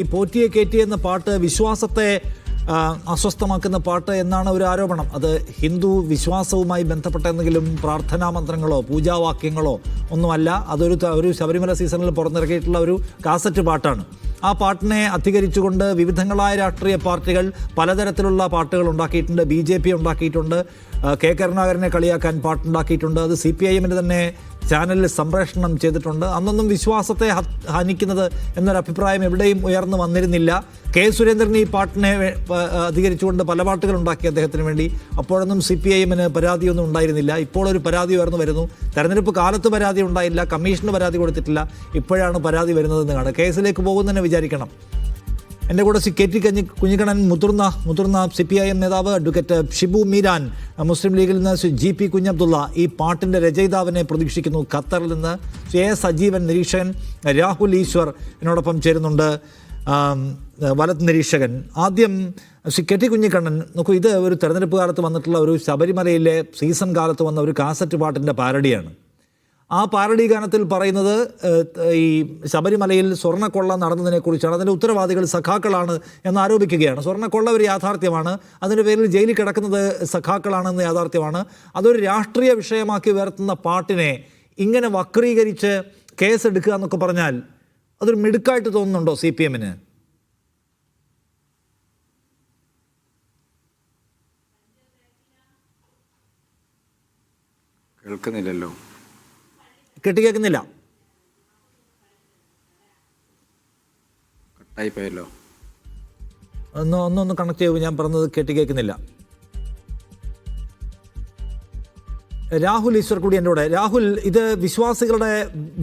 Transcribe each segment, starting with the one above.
ഈ പോറ്റിയെ കേറ്റി എന്ന പാട്ട് വിശ്വാസത്തെ അസ്വസ്ഥമാക്കുന്ന പാട്ട് എന്നാണ് ഒരു ആരോപണം. അത് ഹിന്ദു വിശ്വാസവുമായി ബന്ധപ്പെട്ട എന്തെങ്കിലും പ്രാർത്ഥനാ മന്ത്രങ്ങളോ പൂജാവാക്യങ്ങളോ ഒന്നുമല്ല. ഒരു ശബരിമല സീസണിൽ പുറത്തിറക്കിയിട്ടുള്ള ഒരു കാസറ്റ് പാട്ടാണ്. ആ പാട്ടിനെ അധികരിച്ചുകൊണ്ട് വിവിധങ്ങളായ രാഷ്ട്രീയ പാർട്ടികൾ പലതരത്തിലുള്ള പാട്ടുകൾ ഉണ്ടാക്കിയിട്ടുണ്ട്. BJP ഉണ്ടാക്കിയിട്ടുണ്ട്, കെ കരുണാകരനെ കളിയാക്കാൻ പാട്ടുണ്ടാക്കിയിട്ടുണ്ട്. അത് CPIM തന്നെ ചാനലിൽ സംപ്രേഷണം ചെയ്തിട്ടുണ്ട്. അന്നൊന്നും വിശ്വാസത്തെ ഹനിക്കുന്നത് എന്നൊരു അഭിപ്രായം എവിടെയും ഉയർന്നു വന്നിരുന്നില്ല. കെ സുരേന്ദ്രൻ ഈ പാട്ടിനെ അധികരിച്ചുകൊണ്ട് പല പാട്ടുകൾ ഉണ്ടാക്കി അദ്ദേഹത്തിന് വേണ്ടി. അപ്പോഴൊന്നും CPIM പരാതിയൊന്നും ഉണ്ടായിരുന്നില്ല. ഇപ്പോൾ ഒരു പരാതി ഉയർന്നു വരുന്നു. തെരഞ്ഞെടുപ്പ് കാലത്ത് പരാതി ഉണ്ടായില്ല, കമ്മീഷന് പരാതി കൊടുത്തിട്ടില്ല, ഇപ്പോഴാണ് പരാതി വരുന്നതെന്ന് കാണുക. കേസിലേക്ക് പോകുന്നതന്നെ വിചാരിക്കണം. എൻ്റെ കൂടെ KT കുഞ്ഞിക്കണ്ണൻ, മുതിർന്ന CPIM നേതാവ് അഡ്വക്കേറ്റ് ഷിബു മീരാൻ, മുസ്ലിം ലീഗിൽ നിന്ന് GP കുഞ്ഞബ്ദുള്ള. ഈ പാട്ടിൻ്റെ രചയിതാവിനെ പ്രതീക്ഷിക്കുന്നു. ഖത്തറിൽ നിന്ന് സജീവൻ നിരീക്ഷകൻ, രാഹുൽ ഈശ്വർ എന്നോടൊപ്പം ചേരുന്നുണ്ട്, വലത് നിരീക്ഷകൻ. ആദ്യം KT കുഞ്ഞിക്കണ്ണൻ, നോക്കൂ, ഇത് ഒരു തെരഞ്ഞെടുപ്പ് കാലത്ത് വന്നിട്ടുള്ള ഒരു ശബരിമലയിലെ സീസൺ കാലത്ത് വന്ന ഒരു കാസറ്റ് പാട്ടിൻ്റെ പാരഡിയാണ്. ആ പാരഡി ഗാനത്തിൽ പറയുന്നത് ഈ ശബരിമലയിൽ സ്വർണ്ണക്കൊള്ള നടന്നതിനെക്കുറിച്ചാണ്. അതിൻ്റെ ഉത്തരവാദികൾ സഖാക്കളാണ് എന്ന് ആരോപിക്കുകയാണ്. സ്വർണ്ണക്കൊള്ള ഒരു യാഥാർത്ഥ്യമാണ്, അതിൻ്റെ പേരിൽ ജയിലിൽ കിടക്കുന്നത് സഖാക്കളാണെന്ന് യാഥാർത്ഥ്യമാണ്. അതൊരു രാഷ്ട്രീയ വിഷയമാക്കി ഉയർത്തുന്ന പാട്ടിനെ ഇങ്ങനെ വക്രീകരിച്ച് കേസെടുക്കുക എന്നൊക്കെ പറഞ്ഞാൽ അതൊരു മിടുക്കായിട്ട് തോന്നുന്നുണ്ടോ CPM? കേൾക്കുന്നില്ലല്ലോ. കേൾക്കുന്നില്ല, കട്ടായി പോയല്ലോ. ഒന്ന് കണക്ട് ചെയ്യുമ്പോൾ ഞാൻ പറഞ്ഞത് കേൾക്കുന്നില്ല. രാഹുൽ ഈശ്വർ കൂടി എൻ്റെ കൂടെ. രാഹുൽ, ഇത് വിശ്വാസികളുടെ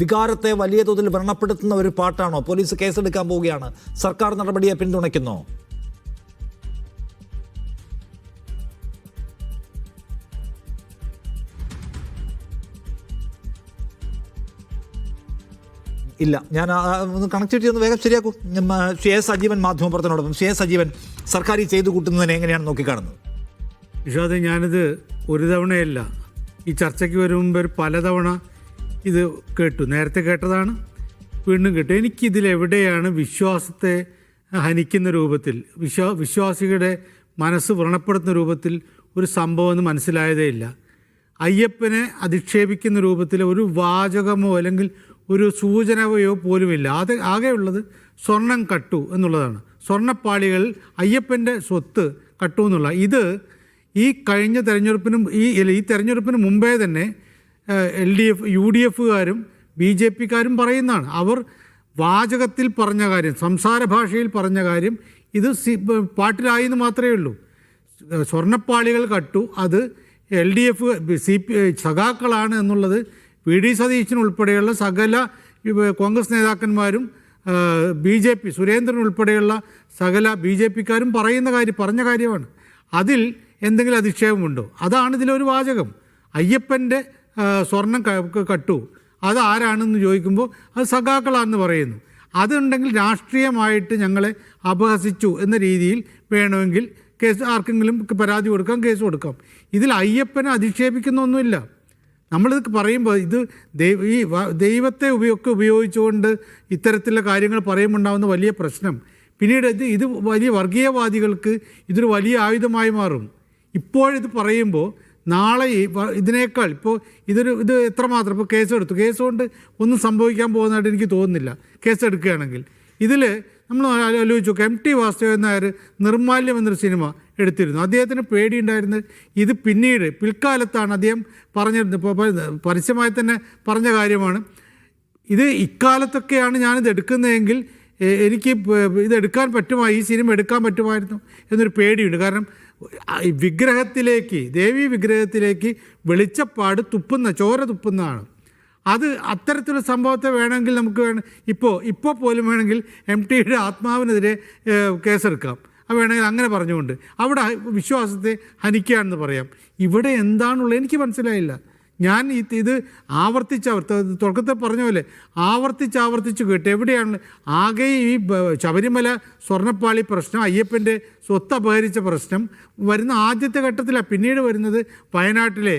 വികാരത്തെ വലിയ തോതിൽ വ്രണപ്പെടുത്തുന്ന ഒരു പാട്ടാണോ? പോലീസ് കേസെടുക്കാൻ പോവുകയാണ്. സർക്കാർ നടപടിയെ പിന്തുണയ്ക്കുന്നോ? ഇല്ല, ഞാൻ ഒന്ന് കണക്ടിവിറ്റി ഒന്ന് വേഗം ശരിയാക്കൂ. സജീവൻ മാധ്യമപ്രവർത്തനോടൊപ്പം. സജീവൻ, സർക്കാർ ചെയ്തു കൂട്ടുന്നതിനെ എങ്ങനെയാണ് നോക്കിക്കാണുന്നത്? വിഷാദ്, ഞാനിത് ഒരു തവണയല്ല, ഈ ചർച്ചയ്ക്ക് വരും മുമ്പ് പലതവണ ഇത് കേട്ടു. നേരത്തെ കേട്ടതാണ്, വീണ്ടും കേട്ടു. എനിക്കിതിലെവിടെയാണ് വിശ്വാസത്തെ ഹനിക്കുന്ന രൂപത്തിൽ, വിശ്വാസികളുടെ മനസ്സ് വ്രണപ്പെടുത്തുന്ന രൂപത്തിൽ ഒരു സംഭവം മനസ്സിലായതേ ഇല്ല. അയ്യപ്പനെ അധിക്ഷേപിക്കുന്ന രൂപത്തിൽ ഒരു വാചകമോ അല്ലെങ്കിൽ ഒരു സൂചനയോ പോലുമില്ല. ആകെയുള്ളത് സ്വർണം കട്ടു എന്നുള്ളതാണ്. സ്വർണ്ണപ്പാളികൾ അയ്യപ്പൻ്റെ സ്വത്ത് കട്ടു എന്നുള്ള ഇത് ഈ കഴിഞ്ഞ തെരഞ്ഞെടുപ്പിനും ഈ തെരഞ്ഞെടുപ്പിന് മുമ്പേ തന്നെ LDF UDFകാരും BJPക്കാരും പറയുന്നതാണ്. അവർ വാചകത്തിൽ പറഞ്ഞ കാര്യം, സംസാര ഭാഷയിൽ പറഞ്ഞ കാര്യം ഇത് പാട്ടിലായി എന്ന് മാത്രമേ ഉള്ളൂ. സ്വർണ്ണപ്പാളികൾ കട്ടു, അത് LDF സഖാക്കളാണ് എന്നുള്ളത് VD സതീശൻ ഉൾപ്പെടെയുള്ള സകല കോൺഗ്രസ് നേതാക്കന്മാരും BJP സുരേന്ദ്രൻ ഉൾപ്പെടെയുള്ള സകല BJPക്കാരും പറഞ്ഞ കാര്യമാണ്. അതിൽ എന്തെങ്കിലും അധിക്ഷേപമുണ്ടോ? അതാണ് ഇതിലൊരു വാചകം. അയ്യപ്പൻ്റെ സ്വർണം കട്ടു, അത് ആരാണെന്ന് ചോദിക്കുമ്പോൾ അത് സഖാക്കളാണെന്ന് പറയുന്നു. അതുണ്ടെങ്കിൽ രാഷ്ട്രീയമായിട്ട് ഞങ്ങളെ അപഹസിച്ചു എന്ന രീതിയിൽ വേണമെങ്കിൽ കേസ്, ആർക്കെങ്കിലും പരാതി കൊടുക്കാം, കേസ് കൊടുക്കാം. ഇതിൽ അയ്യപ്പനെ അധിക്ഷേപിക്കുന്നൊന്നുമില്ല. നമ്മളിത് പറയുമ്പോൾ ഇത് ഈ ദൈവത്തെ ഒക്കെ ഉപയോഗിച്ചുകൊണ്ട് ഇത്തരത്തിലുള്ള കാര്യങ്ങൾ പറയുമ്പോൾ ഉണ്ടാകുന്ന വലിയ പ്രശ്നം പിന്നീട് ഇത് വലിയ വർഗീയവാദികൾക്ക് ഇതൊരു വലിയ ആയുധമായി മാറും. ഇപ്പോഴിത് പറയുമ്പോൾ നാളെ ഇതിനേക്കാൾ ഇത് എത്രമാത്രം ഇപ്പോൾ കേസെടുത്തു, കേസ് കൊണ്ട് ഒന്നും സംഭവിക്കാൻ പോകുന്നതായിട്ട് എനിക്ക് തോന്നുന്നില്ല. കേസെടുക്കുകയാണെങ്കിൽ ഇതിൽ നമ്മൾ ആലോചിച്ചു നോക്കുക, MT വാസുദേവൻ നായർ നിർമ്മാല്യം എന്നൊരു സിനിമ എടുത്തിരുന്നു. അദ്ദേഹത്തിന് പേടിയുണ്ടായിരുന്നത് ഇത് പിൽക്കാലത്താണ് അദ്ദേഹം പറഞ്ഞിരുന്നത്. ഇപ്പോൾ പരസ്യമായി തന്നെ പറഞ്ഞ കാര്യമാണ്. ഇത് ഇക്കാലത്തൊക്കെയാണ് ഞാനിത് എടുക്കുന്നതെങ്കിൽ എനിക്ക് ഇതെടുക്കാൻ ഈ സിനിമ എടുക്കാൻ പറ്റുമായിരുന്നു എന്നൊരു പേടിയുണ്ട്. കാരണം ദേവീ വിഗ്രഹത്തിലേക്ക് വെളിച്ചപ്പാട് ചോര തുപ്പുന്നതാണ്. അത് അത്തരത്തിലുള്ള സംഭവത്തെ വേണമെങ്കിൽ നമുക്ക് ഇപ്പോൾ പോലും വേണമെങ്കിൽ MTയുടെ ആത്മാവിനെതിരെ കേസെടുക്കാം. അത് വേണമെങ്കിൽ അങ്ങനെ പറഞ്ഞുകൊണ്ട് അവിടെ വിശ്വാസത്തെ ഹനിക്കുകയാണെന്ന് പറയാം. ഇവിടെ എന്താണുള്ളത് എനിക്ക് മനസ്സിലായില്ല. ഞാൻ ഇത് തുടക്കത്തിൽ പറഞ്ഞ പോലെ ആവർത്തിച്ച് കേട്ട് എവിടെയാണ് ആകെ ഈ ശബരിമല സ്വർണ്ണപ്പാളി പ്രശ്നം, അയ്യപ്പൻ്റെ സ്വത്ത് അപഹരിച്ച പ്രശ്നം വരുന്ന ആദ്യത്തെ ഘട്ടത്തിലാണ്. പിന്നീട് വരുന്നത് വയനാട്ടിലെ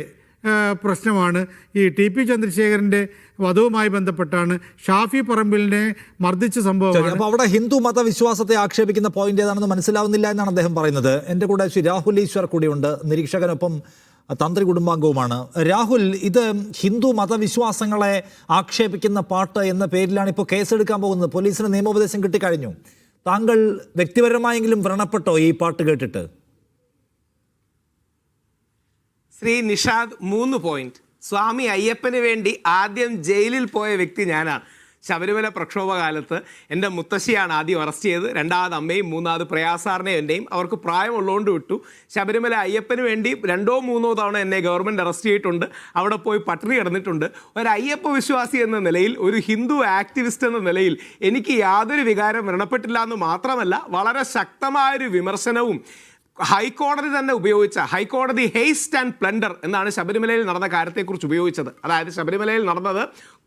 പ്രശ്നമാണ്. ഈ ടി പി ചന്ദ്രശേഖരൻ്റെ വധവുമായി ബന്ധപ്പെട്ടാണ്, ഷാഫി പറമ്പിലിനെ മർദ്ദിച്ച സംഭവമാണ്. അപ്പോൾ അവിടെ ഹിന്ദു മതവിശ്വാസത്തെ ആക്ഷേപിക്കുന്ന പോയിന്റ് ഏതാണെന്ന് മനസ്സിലാവുന്നില്ല എന്നാണ് അദ്ദേഹം പറയുന്നത്. എൻ്റെ കൂടെ ശ്രീ രാഹുൽ ഈശ്വർ കൂടിയുണ്ട്, നിരീക്ഷകനൊപ്പം തന്ത്രി കുടുംബാംഗവുമാണ്. രാഹുൽ, ഇത് ഹിന്ദു മതവിശ്വാസങ്ങളെ ആക്ഷേപിക്കുന്ന പാട്ട് എന്ന പേരിലാണ് ഇപ്പോൾ കേസെടുക്കാൻ പോകുന്നത്. പോലീസിന് നിയമോപദേശം കിട്ടിക്കഴിഞ്ഞു. താങ്കൾ വ്യക്തിപരമായെങ്കിലും വ്രണപ്പെട്ടോ ഈ പാട്ട് കേട്ടിട്ട്? ശ്രീ നിഷാദ്, 3 പോയിന്റ്. സ്വാമി അയ്യപ്പന് വേണ്ടി ആദ്യം ജയിലിൽ പോയ വ്യക്തി ഞാനാണ്. ശബരിമല പ്രക്ഷോഭകാലത്ത് എൻ്റെ മുത്തശ്ശിയാണ് ആദ്യം അറസ്റ്റ് ചെയ്ത്, രണ്ടാമത് അമ്മയും, മൂന്നാമത് പ്രയാസാറിനെയും എൻ്റെയും. അവർക്ക് പ്രായമുള്ളതുകൊണ്ട് വിട്ടു. ശബരിമല അയ്യപ്പന് വേണ്ടി 2-3 തവണ എന്നെ ഗവൺമെൻറ് അറസ്റ്റ് ചെയ്തിട്ടുണ്ട്. അവിടെ പോയി പട്ടിണി കിടന്നിട്ടുണ്ട്. ഒരു അയ്യപ്പ വിശ്വാസി എന്ന നിലയിൽ, ഒരു ഹിന്ദു ആക്ടിവിസ്റ്റ് എന്ന നിലയിൽ എനിക്ക് യാതൊരു വികാരം വ്രണപ്പെട്ടില്ല എന്ന് മാത്രമല്ല, വളരെ ശക്തമായൊരു വിമർശനവും ഹൈക്കോടതി തന്നെ ഉപയോഗിച്ച, ഹൈക്കോടതി ഹേസ്റ്റ് ആൻഡ് പ്ലണ്ടർ എന്നാണ് ശബരിമലയിൽ നടന്ന കാര്യത്തെക്കുറിച്ച് ഉപയോഗിച്ചത്. അതായത് ശബരിമലയിൽ നടന്നത്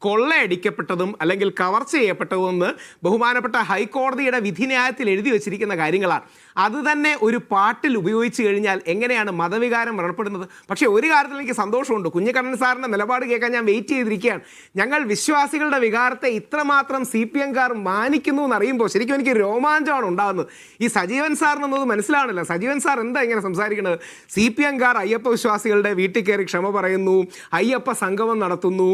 കൊള്ളയടിക്കപ്പെട്ടതും അല്ലെങ്കിൽ കവർച്ച ചെയ്യപ്പെട്ടതുമെന്ന് ബഹുമാനപ്പെട്ട ഹൈക്കോടതിയുടെ വിധിന്യായത്തിൽ എഴുതി വച്ചിരിക്കുന്ന കാര്യങ്ങളാണ്. അത് തന്നെ ഒരു പാട്ടിൽ ഉപയോഗിച്ച് കഴിഞ്ഞാൽ എങ്ങനെയാണ് മതവികാരം വ്രണപ്പെടുന്നത്? പക്ഷേ ഒരു കാര്യത്തിൽ എനിക്ക് സന്തോഷമുണ്ട്. കുഞ്ഞിക്കണ്ണൻ സാറിൻ്റെ നിലപാട് കേൾക്കാൻ ഞാൻ വെയിറ്റ് ചെയ്തിരിക്കുകയാണ്. ഞങ്ങൾ വിശ്വാസികളുടെ വികാരത്തെ ഇത്രമാത്രം CPM-കാർ മാനിക്കുന്നു എന്നറിയുമ്പോൾ ശരിക്കും എനിക്ക് രോമാഞ്ചമാണ് ഉണ്ടാകുന്നത്. ഈ സജീവൻ സാറിനൊന്നും മനസ്സിലാവണില്ല. സജീവൻ സാർ എന്താ ഇങ്ങനെ സംസാരിക്കുന്നത്? CPM-കാർ അയ്യപ്പ വിശ്വാസികളുടെ വീട്ടിൽ കയറി ക്ഷമ പറയുന്നു, അയ്യപ്പ സംഗമം നടത്തുന്നു,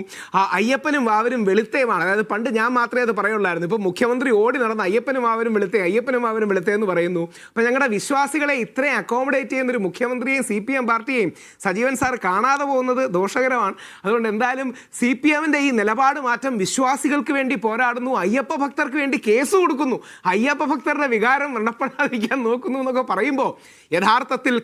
അയ്യപ്പനും വാവരും വെളുത്തയുമാണ്. അതായത് പണ്ട് ഞാൻ മാത്രമേ അത് പറയുള്ളായിരുന്നു. ഇപ്പോൾ മുഖ്യമന്ത്രി ഓടി നടന്ന അയ്യപ്പനും വാവരും വെളുത്തേ, അയ്യപ്പനും വാവരും വെളുത്തേ എന്ന് പറയുന്നു. അപ്പോൾ ഞങ്ങളുടെ വിശ്വാസികളെ ഇത്രയും അക്കോമഡേറ്റ് ചെയ്യുന്ന ഒരു മുഖ്യമന്ത്രിയെയും CPM പാർട്ടിയെയും സജീവൻ സാർ കാണാതെ പോകുന്നത് ദോഷകരമാണ്. അതുകൊണ്ട് എന്തായാലും CPM-ൻ്റെ ഈ നിലപാട് മാറ്റം, വിശ്വാസികൾക്ക് വേണ്ടി പോരാടുന്നു, അയ്യപ്പ ഭക്തർക്ക് വേണ്ടി കേസ് കൊടുക്കുന്നു, അയ്യപ്പ ഭക്തരുടെ വികാരം വ്രണപ്പെടാതിരിക്കാൻ നോക്കുന്നു എന്നൊക്കെ പറയുമ്പോൾ യഥാർത്ഥത്തിൽ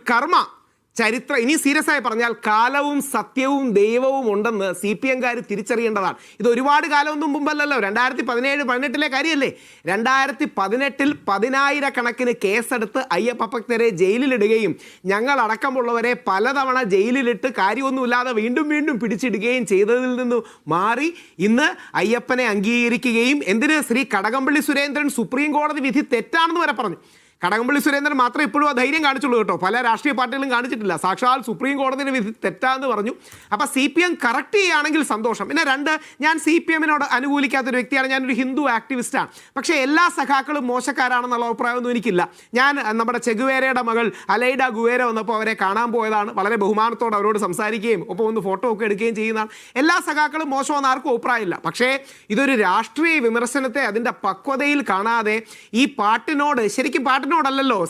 ചരിത്രം, ഇനി സീരിയസ് ആയി പറഞ്ഞാൽ കാലവും സത്യവും ദൈവവും ഉണ്ടെന്ന് CPM-കാർ തിരിച്ചറിയേണ്ടതാണ്. ഇത് ഒരുപാട് കാലമൊന്നും മുമ്പല്ലല്ലോ, 2017-18 കാര്യമല്ലേ. 2018 10,000-കണക്കിന് കേസെടുത്ത് അയ്യപ്പ ഭക്തരെ ജയിലിലിടുകയും ഞങ്ങളടക്കമുള്ളവരെ പലതവണ ജയിലിലിട്ട് കാര്യമൊന്നുമില്ലാതെ വീണ്ടും വീണ്ടും പിടിച്ചിടുകയും ചെയ്തതിൽ നിന്ന് മാറി ഇന്ന് അയ്യപ്പനെ അംഗീകരിക്കുകയും, എന്തിന് ശ്രീ കടകംപള്ളി സുരേന്ദ്രൻ സുപ്രീം കോടതി വിധി തെറ്റാണെന്ന് വരെ പറഞ്ഞു. കടകംപള്ളി സുരേന്ദ്രൻ മാത്രമേ ഇപ്പോഴും ആ ധൈര്യം കാണിച്ചുള്ളൂ കേട്ടോ, പല രാഷ്ട്രീയ പാർട്ടികളും കാണിച്ചിട്ടില്ല. സാക്ഷാൽ സുപ്രീം കോടതിയുടെ വിധി തെറ്റാന്ന് പറഞ്ഞു. അപ്പോൾ CPM കറക്റ്റ് ചെയ്യുകയാണെങ്കിൽ സന്തോഷം. പിന്നെ 2, ഞാൻ CPM-നോട് അനുകൂലിക്കാത്തൊരു വ്യക്തിയാണ്. ഞാനൊരു ഹിന്ദു ആക്ടിവിസ്റ്റാണ്. പക്ഷേ എല്ലാ സഖാക്കളും മോശക്കാരാണെന്നുള്ള അഭിപ്രായമൊന്നും എനിക്കില്ല. ഞാൻ നമ്മുടെ ചെഗുവേരയുടെ മകൾ അലൈഡ ഗുവേര വന്നപ്പോൾ അവരെ കാണാൻ പോയതാണ്. വളരെ ബഹുമാനത്തോടെ അവരോട് സംസാരിക്കുകയും ഒപ്പം ഒന്ന് ഫോട്ടോ ഒക്കെ എടുക്കുകയും ചെയ്യുന്നതാണ്. എല്ലാ സഖാക്കളും മോശമെന്ന് ആർക്കും അഭിപ്രായമില്ല. പക്ഷേ ഇതൊരു രാഷ്ട്രീയ വിമർശനത്തെ അതിൻ്റെ പക്വതയിൽ കാണാതെ ഈ പാട്ടിനോട്, ശരിക്കും പാട്ടിനോടല്ലോ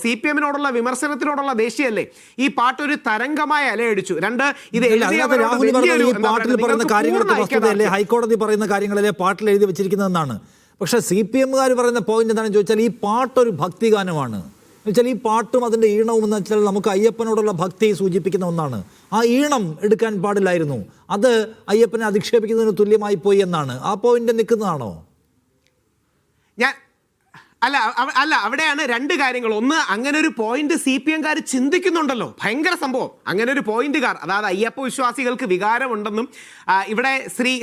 CPM-നോടുള്ള വിമർശനത്തിനോടുള്ള ദേഷ്യല്ലേ, ഈ പാട്ടൊരു തരംഗമായ അലയടിച്ചു. 2, ഇത് പാട്ടിൽ പറയുന്ന കാര്യങ്ങളൊക്കെ വസ്തുതയല്ലേ, ഹൈക്കോടതി പറയുന്ന കാര്യങ്ങളല്ലേ പാട്ടിൽ എഴുതി വെച്ചിരിക്കുന്നതെന്നാണ്. പക്ഷേ CPM-കാർ പറയുന്ന പോയിന്റ് എന്താണെന്ന് ചോദിച്ചാൽ ഈ പാട്ടൊരു ഭക്തിഗാനമാണ്. എന്നുവെച്ചാൽ ഈ പാട്ടും അതിൻ്റെ ഈണവും എന്ന് വെച്ചാൽ നമുക്ക് അയ്യപ്പനോടുള്ള ഭക്തി സൂചിപ്പിക്കുന്ന ഒന്നാണ്. ആ ഈണം എടുക്കാൻ പാടില്ലായിരുന്നു, അത് അയ്യപ്പനെ അധിക്ഷേപിക്കുന്നതിന് തുല്യമായി പോയി എന്നാണ്. ആ പോയിന്റ് നിൽക്കുന്നതാണോ? അല്ല, അവിടെയാണ് 2 കാര്യങ്ങൾ. ഒന്ന്, അങ്ങനെ ഒരു പോയിന്റ് CPM-കാർ ചിന്തിക്കുന്നുണ്ടല്ലോ, ഭയങ്കര സംഭവം. അങ്ങനെ ഒരു പോയിന്റുകാർ, അതായത് അയ്യപ്പ വിശ്വാസികൾക്ക് വികാരമുണ്ടെന്നും ഇവിടെ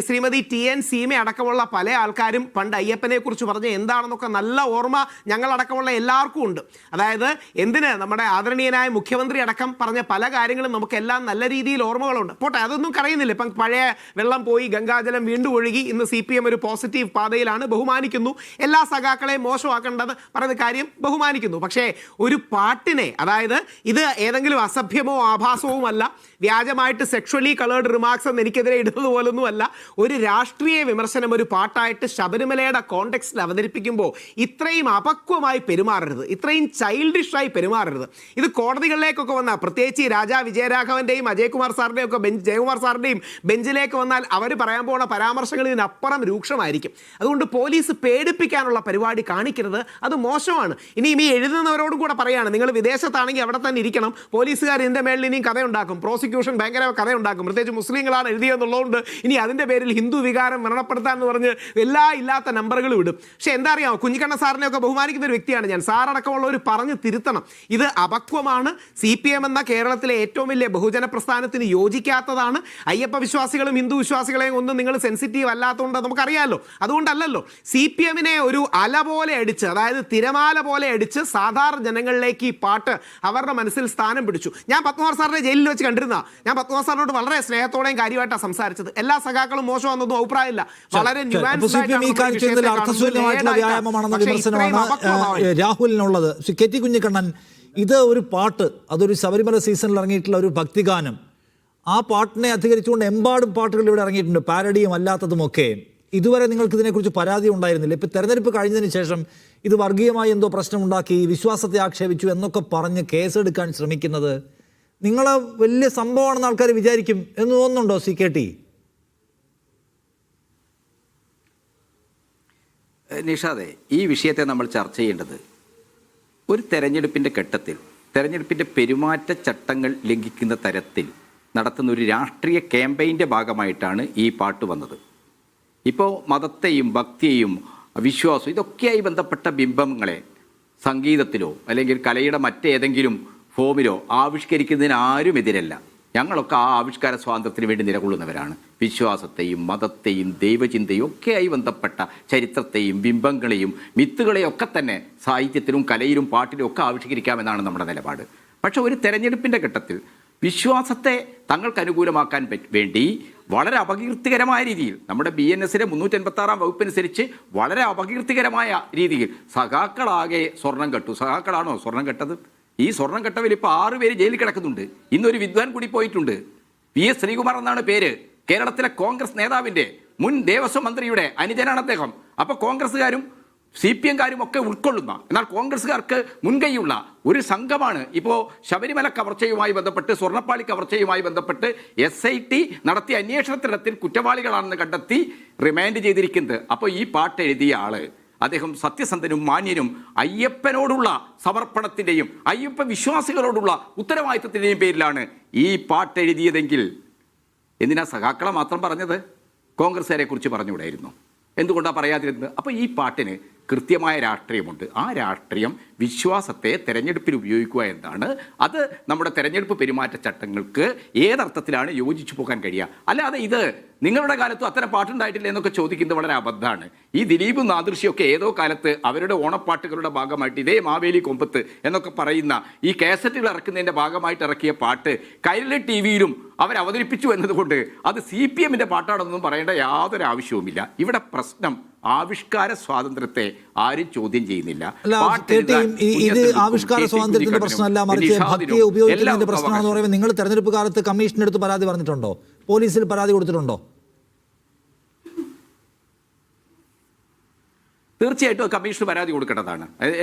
ശ്രീമതി TN സീമ അടക്കമുള്ള പല ആൾക്കാരും പണ്ട് അയ്യപ്പനെ കുറിച്ച് പറഞ്ഞ എന്താണെന്നൊക്കെ നല്ല ഓർമ്മ ഞങ്ങളടക്കമുള്ള എല്ലാവർക്കും ഉണ്ട്. അതായത് എന്തിന് നമ്മുടെ ആദരണീയനായ മുഖ്യമന്ത്രി അടക്കം പറഞ്ഞ പല കാര്യങ്ങളും നമുക്കെല്ലാം നല്ല രീതിയിൽ ഓർമ്മകളുണ്ട്. പോട്ടെ, അതൊന്നും പറയുന്നില്ല. ഇപ്പം പഴയ വെള്ളം പോയി, ഗംഗാജലം വീണ്ടും ഒഴുകി, ഇന്ന് CPM ഒരു പോസിറ്റീവ് പാതയിലാണ്, ബഹുമാനിക്കുന്നു. എല്ലാ സഖാക്കളെയും മോശമാക്കാൻ പറയുന്ന കാര്യം ബഹുമാനിക്കുന്നു. പക്ഷേ ഒരു പാട്ടിനെ, അതായത് ഇത് ഏതെങ്കിലും അസഭ്യമോ ആഭാസവും അല്ല, വ്യാജമായിട്ട് സെക്ഷലി കളേർഡ് റിമാർക്സ് എന്ന് എനിക്കെതിരെ ഇടുന്നത് പോലൊന്നും അല്ല. ഒരു രാഷ്ട്രീയ വിമർശനം ഒരു പാട്ടായിട്ട് ശബരിമലയുടെ കോണ്ടെക്സ്റ്റിൽ അവതരിപ്പിക്കുമ്പോൾ ഇത്രയും അപക്വമായി പെരുമാറരുത്, ഇത്രയും ചൈൽഡിഷായി പെരുമാറരുത്. ഇത് കോടതികളിലേക്കൊക്കെ വന്നാൽ, പ്രത്യേകിച്ച് രാജാ വിജയരാഘവൻ്റെയും അജയ്കുമാർ സാറിൻ്റെയും ഒക്കെ ജയകുമാർ സാറിൻ്റെയും ബെഞ്ചിലേക്ക് വന്നാൽ അവർ പറയാൻ പോകുന്ന പരാമർശങ്ങൾ ഇതിനപ്പുറം രൂക്ഷമായിരിക്കും. അതുകൊണ്ട് പോലീസ് പേടിപ്പിക്കാനുള്ള പരിപാടി കാണിക്കരുത്, അത് മോശമാണ്. ഇനിയും ഈ എഴുതുന്നവരോടും കൂടെ പറയാണ്, നിങ്ങൾ വിദേശത്താണെങ്കിൽ അവിടെ തന്നെ ഇരിക്കണം. പോലീസുകാർ ഇതിൻ്റെ മേളിൽ ഇനിയും കഥയുണ്ടാക്കും, പ്രോസിക്യൂഷൻ ഭയങ്കര കഥയുണ്ടാക്കും. പ്രത്യേകിച്ച് മുസ്ലിങ്ങളാണ് എഴുതിയെന്നുള്ളതുകൊണ്ട് ഇനി അതിൻ്റെ പേരിൽ ഹിന്ദു വികാരം വ്രണപ്പെടുത്താൻ എന്ന് പറഞ്ഞ് ഇല്ലാത്ത നമ്പറുകൾ വിടും. പക്ഷേ എന്താ അറിയാമോ, കുഞ്ഞിക്കണ്ണ സാറിനെയൊക്കെ ബഹുമാനിക്കുന്ന ഒരു വ്യക്തിയാണ് ഞാൻ. സാറടക്കമുള്ളവർ പറഞ്ഞ് തിരുത്തണം, ഇത് അപക്വമാണ്. CPM എന്ന കേരളത്തിലെ ഏറ്റവും വലിയ ബഹുജന പ്രസ്ഥാനത്തിന് യോജിക്കാത്തതാണ്. അയ്യപ്പ വിശ്വാസികളും ഹിന്ദു വിശ്വാസികളെയും ഒന്നും നിങ്ങൾ സെൻസിറ്റീവ് അല്ലാത്തതുകൊണ്ട് നമുക്കറിയാമല്ലോ. അതുകൊണ്ടല്ലല്ലോ CPM-നെ ഒരു അല പോലെ അടിച്ച്, അതായത് തിരമാല പോലെ അടിച്ച് സാധാരണ ജനങ്ങളിലേക്ക് ഈ പാട്ട് അവരുടെ മനസ്സിൽ സ്ഥാനം പിടിച്ചു. ഞാൻ പത്മകുമാർ സാറിനെ ജയിലിൽ വെച്ച് കണ്ടിരുന്ന, ഞാൻ പത്മകുമാർ സാറിനോട് വളരെ സ്നേഹത്തോടെയും കാര്യമായിട്ടാണ് സംസാരിച്ചത്. എല്ലാ സഖാക്കളും മോശമാണെന്നൊന്നും അഭിപ്രായമില്ല. വളരെ രാഹുലിനുള്ളത്. കെ ടി കുഞ്ഞിക്കണ്ണൻ, ഇത് ഒരു പാട്ട്, അതൊരു ശബരിമല സീസണിൽ ഇറങ്ങിയിട്ടുള്ള ഒരു ഭക്തിഗാനം. ആ പാട്ടിനെ അധികരിച്ചുകൊണ്ട് എമ്പാടും പാട്ടുകൾ ഇവിടെ ഇറങ്ങിയിട്ടുണ്ട്, പാരഡിയും അല്ലാത്തതുമൊക്കെ. ഇതുവരെ നിങ്ങൾക്ക് ഇതിനെക്കുറിച്ച് പരാതി ഉണ്ടായിരുന്നില്ല. ഇപ്പം തെരഞ്ഞെടുപ്പ് കഴിഞ്ഞതിന് ശേഷം ഇത് വർഗീയമായി എന്തോ പ്രശ്നമുണ്ടാക്കി, വിശ്വാസത്തെ ആക്ഷേപിച്ചു എന്നൊക്കെ പറഞ്ഞ് കേസെടുക്കാൻ ശ്രമിക്കുന്നത് നിങ്ങൾ വലിയ സംഭവമാണെന്ന് ആൾക്കാർ വിചാരിക്കും എന്ന് തോന്നുന്നുണ്ടോ CKT? നിഷാദെ, ഈ വിഷയത്തെ നമ്മൾ ചർച്ച ചെയ്യേണ്ടത് ഒരു തെരഞ്ഞെടുപ്പിൻ്റെ ഘട്ടത്തിൽ തെരഞ്ഞെടുപ്പിൻ്റെ പെരുമാറ്റച്ചട്ടങ്ങൾ ലംഘിക്കുന്ന തരത്തിൽ നടത്തുന്ന ഒരു രാഷ്ട്രീയ ക്യാമ്പയിൻ്റെ ഭാഗമായിട്ടാണ് ഈ പാട്ട് വന്നത്. ഇപ്പോൾ മതത്തെയും ഭക്തിയെയും വിശ്വാസവും ഇതൊക്കെയായി ബന്ധപ്പെട്ട ബിംബങ്ങളെ സംഗീതത്തിലോ അല്ലെങ്കിൽ കലയുടെ മറ്റേതെങ്കിലും ഫോമിലോ ആവിഷ്കരിക്കുന്നതിന് ആരും എതിരല്ല. ഞങ്ങളൊക്കെ ആ ആവിഷ്കാര സ്വാതന്ത്ര്യത്തിന് വേണ്ടി നിലകൊള്ളുന്നവരാണ്. വിശ്വാസത്തെയും മതത്തെയും ദൈവചിന്തയും ഒക്കെയായി ബന്ധപ്പെട്ട ചരിത്രത്തെയും ബിംബങ്ങളെയും മിത്തുകളെയും ഒക്കെ തന്നെ സാഹിത്യത്തിലും കലയിലും പാട്ടിലും ഒക്കെ ആവിഷ്കരിക്കാമെന്നാണ് നമ്മുടെ നിലപാട്. പക്ഷെ ഒരു തെരഞ്ഞെടുപ്പിൻ്റെ ഘട്ടത്തിൽ വിശ്വാസത്തെ തങ്ങൾക്ക് അനുകൂലമാക്കാൻ വേണ്ടി വളരെ അപകീർത്തികരമായ രീതിയിൽ നമ്മുടെ BNS-ലെ 386 വകുപ്പനുസരിച്ച് വളരെ അപകീർത്തികരമായ രീതിയിൽ സഖാക്കളാകെ സ്വർണം കെട്ടു. സഖാക്കളാണോ സ്വർണം കെട്ടത്? ഈ സ്വർണം കെട്ടവിൽ ഇപ്പോൾ 6 പേര് ജയിലിൽ കിടക്കുന്നുണ്ട്. ഇന്നൊരു വിദ്വാൻ കൂടി പോയിട്ടുണ്ട്. PS ശ്രീകുമാർ എന്നാണ് പേര്. കേരളത്തിലെ കോൺഗ്രസ് നേതാവിൻ്റെ മുൻ ദേവസ്വം മന്ത്രിയുടെ അനുജനാണ് അദ്ദേഹം. അപ്പോൾ കോൺഗ്രസ്സുകാരും CPM-കാരും ഒക്കെ ഉൾക്കൊള്ളുന്ന, എന്നാൽ കോൺഗ്രസ്സുകാർക്ക് മുൻകൈയുള്ള ഒരു സംഘമാണ് ഇപ്പോൾ ശബരിമല കവർച്ചയുമായി ബന്ധപ്പെട്ട്, സ്വർണ്ണപ്പാളി കവർച്ചയുമായി ബന്ധപ്പെട്ട് SIT നടത്തിയ അന്വേഷണത്തിനത്തിൽ കുറ്റവാളികളാണെന്ന് കണ്ടെത്തി റിമാൻഡ് ചെയ്തിരിക്കുന്നത്. അപ്പോൾ ഈ പാട്ട് എഴുതിയ ആള് അദ്ദേഹം സത്യസന്ധനും മാന്യനും അയ്യപ്പനോടുള്ള സമർപ്പണത്തിൻ്റെയും അയ്യപ്പ വിശ്വാസികളോടുള്ള ഉത്തരവാദിത്വത്തിൻ്റെയും പേരിലാണ് ഈ പാട്ട് എഴുതിയതെങ്കിൽ എന്തിനാ സഖാക്കളെ മാത്രം പറഞ്ഞത്? കോൺഗ്രസ്സുകാരെ കുറിച്ച് പറഞ്ഞുകൂടായിരുന്നു? എന്തുകൊണ്ടാണ് പറയാതിരുന്നത്? അപ്പോൾ ഈ പാട്ടിന് കൃത്യമായ രാഷ്ട്രീയമുണ്ട്. ആ രാഷ്ട്രീയം വിശ്വാസത്തെ തെരഞ്ഞെടുപ്പിൽ ഉപയോഗിക്കുക എന്നതാണ്. അത് നമ്മുടെ തെരഞ്ഞെടുപ്പ് പെരുമാറ്റച്ചട്ടങ്ങൾക്ക് ഏതർത്ഥത്തിലാണ് യോജിച്ചു പോകാൻ കഴിയുക. അല്ലാതെ ഇത് നിങ്ങളുടെ കാലത്തും അത്തരം പാട്ടുണ്ടായിട്ടില്ല എന്നൊക്കെ ചോദിക്കുന്നത് വളരെ അബദ്ധമാണ്. ഈ ദിലീപും നാദൃശ്യമൊക്കെ ഏതോ കാലത്ത് അവരുടെ ഓണപ്പാട്ടുകളുടെ ഭാഗമായിട്ട് ഇതേ മാവേലി കൊമ്പത്ത് എന്നൊക്കെ പറയുന്ന ഈ കാസറ്റുകൾ ഇറക്കുന്നതിൻ്റെ ഭാഗമായിട്ട് ഇറക്കിയ പാട്ട് കൈരളി TV-യിലും അവർ അവതരിപ്പിച്ചു എന്നതുകൊണ്ട് അത് CPM-ന്റെ പാട്ടാണെന്നൊന്നും പറയേണ്ട യാതൊരു ആവശ്യവുമില്ല. ഇവിടെ പ്രശ്നം ആവിഷ്കാര സ്വാതന്ത്ര്യത്തെ ആരും ചോദ്യം ചെയ്യുന്നില്ല. ഇത് ആവിഷ്കാര സ്വാതന്ത്ര്യത്തിന്റെ പ്രശ്നമല്ല, മറിച്ച് ഭക്തിയെ ഉപയോഗിക്കുന്നതിന്റെ പ്രശ്നമാണെന്ന് പറയുമ്പോൾ നിങ്ങൾ തെരഞ്ഞെടുപ്പ് കാലത്ത് കമ്മീഷന്റെ അടുത്ത് പരാതി പറഞ്ഞിട്ടുണ്ടോ? പോലീസിൽ പരാതി കൊടുത്തിട്ടുണ്ടോ? തീർച്ചയായിട്ടും കമ്മീഷന് പരാതി കൊടുക്കേണ്ടതാണ്.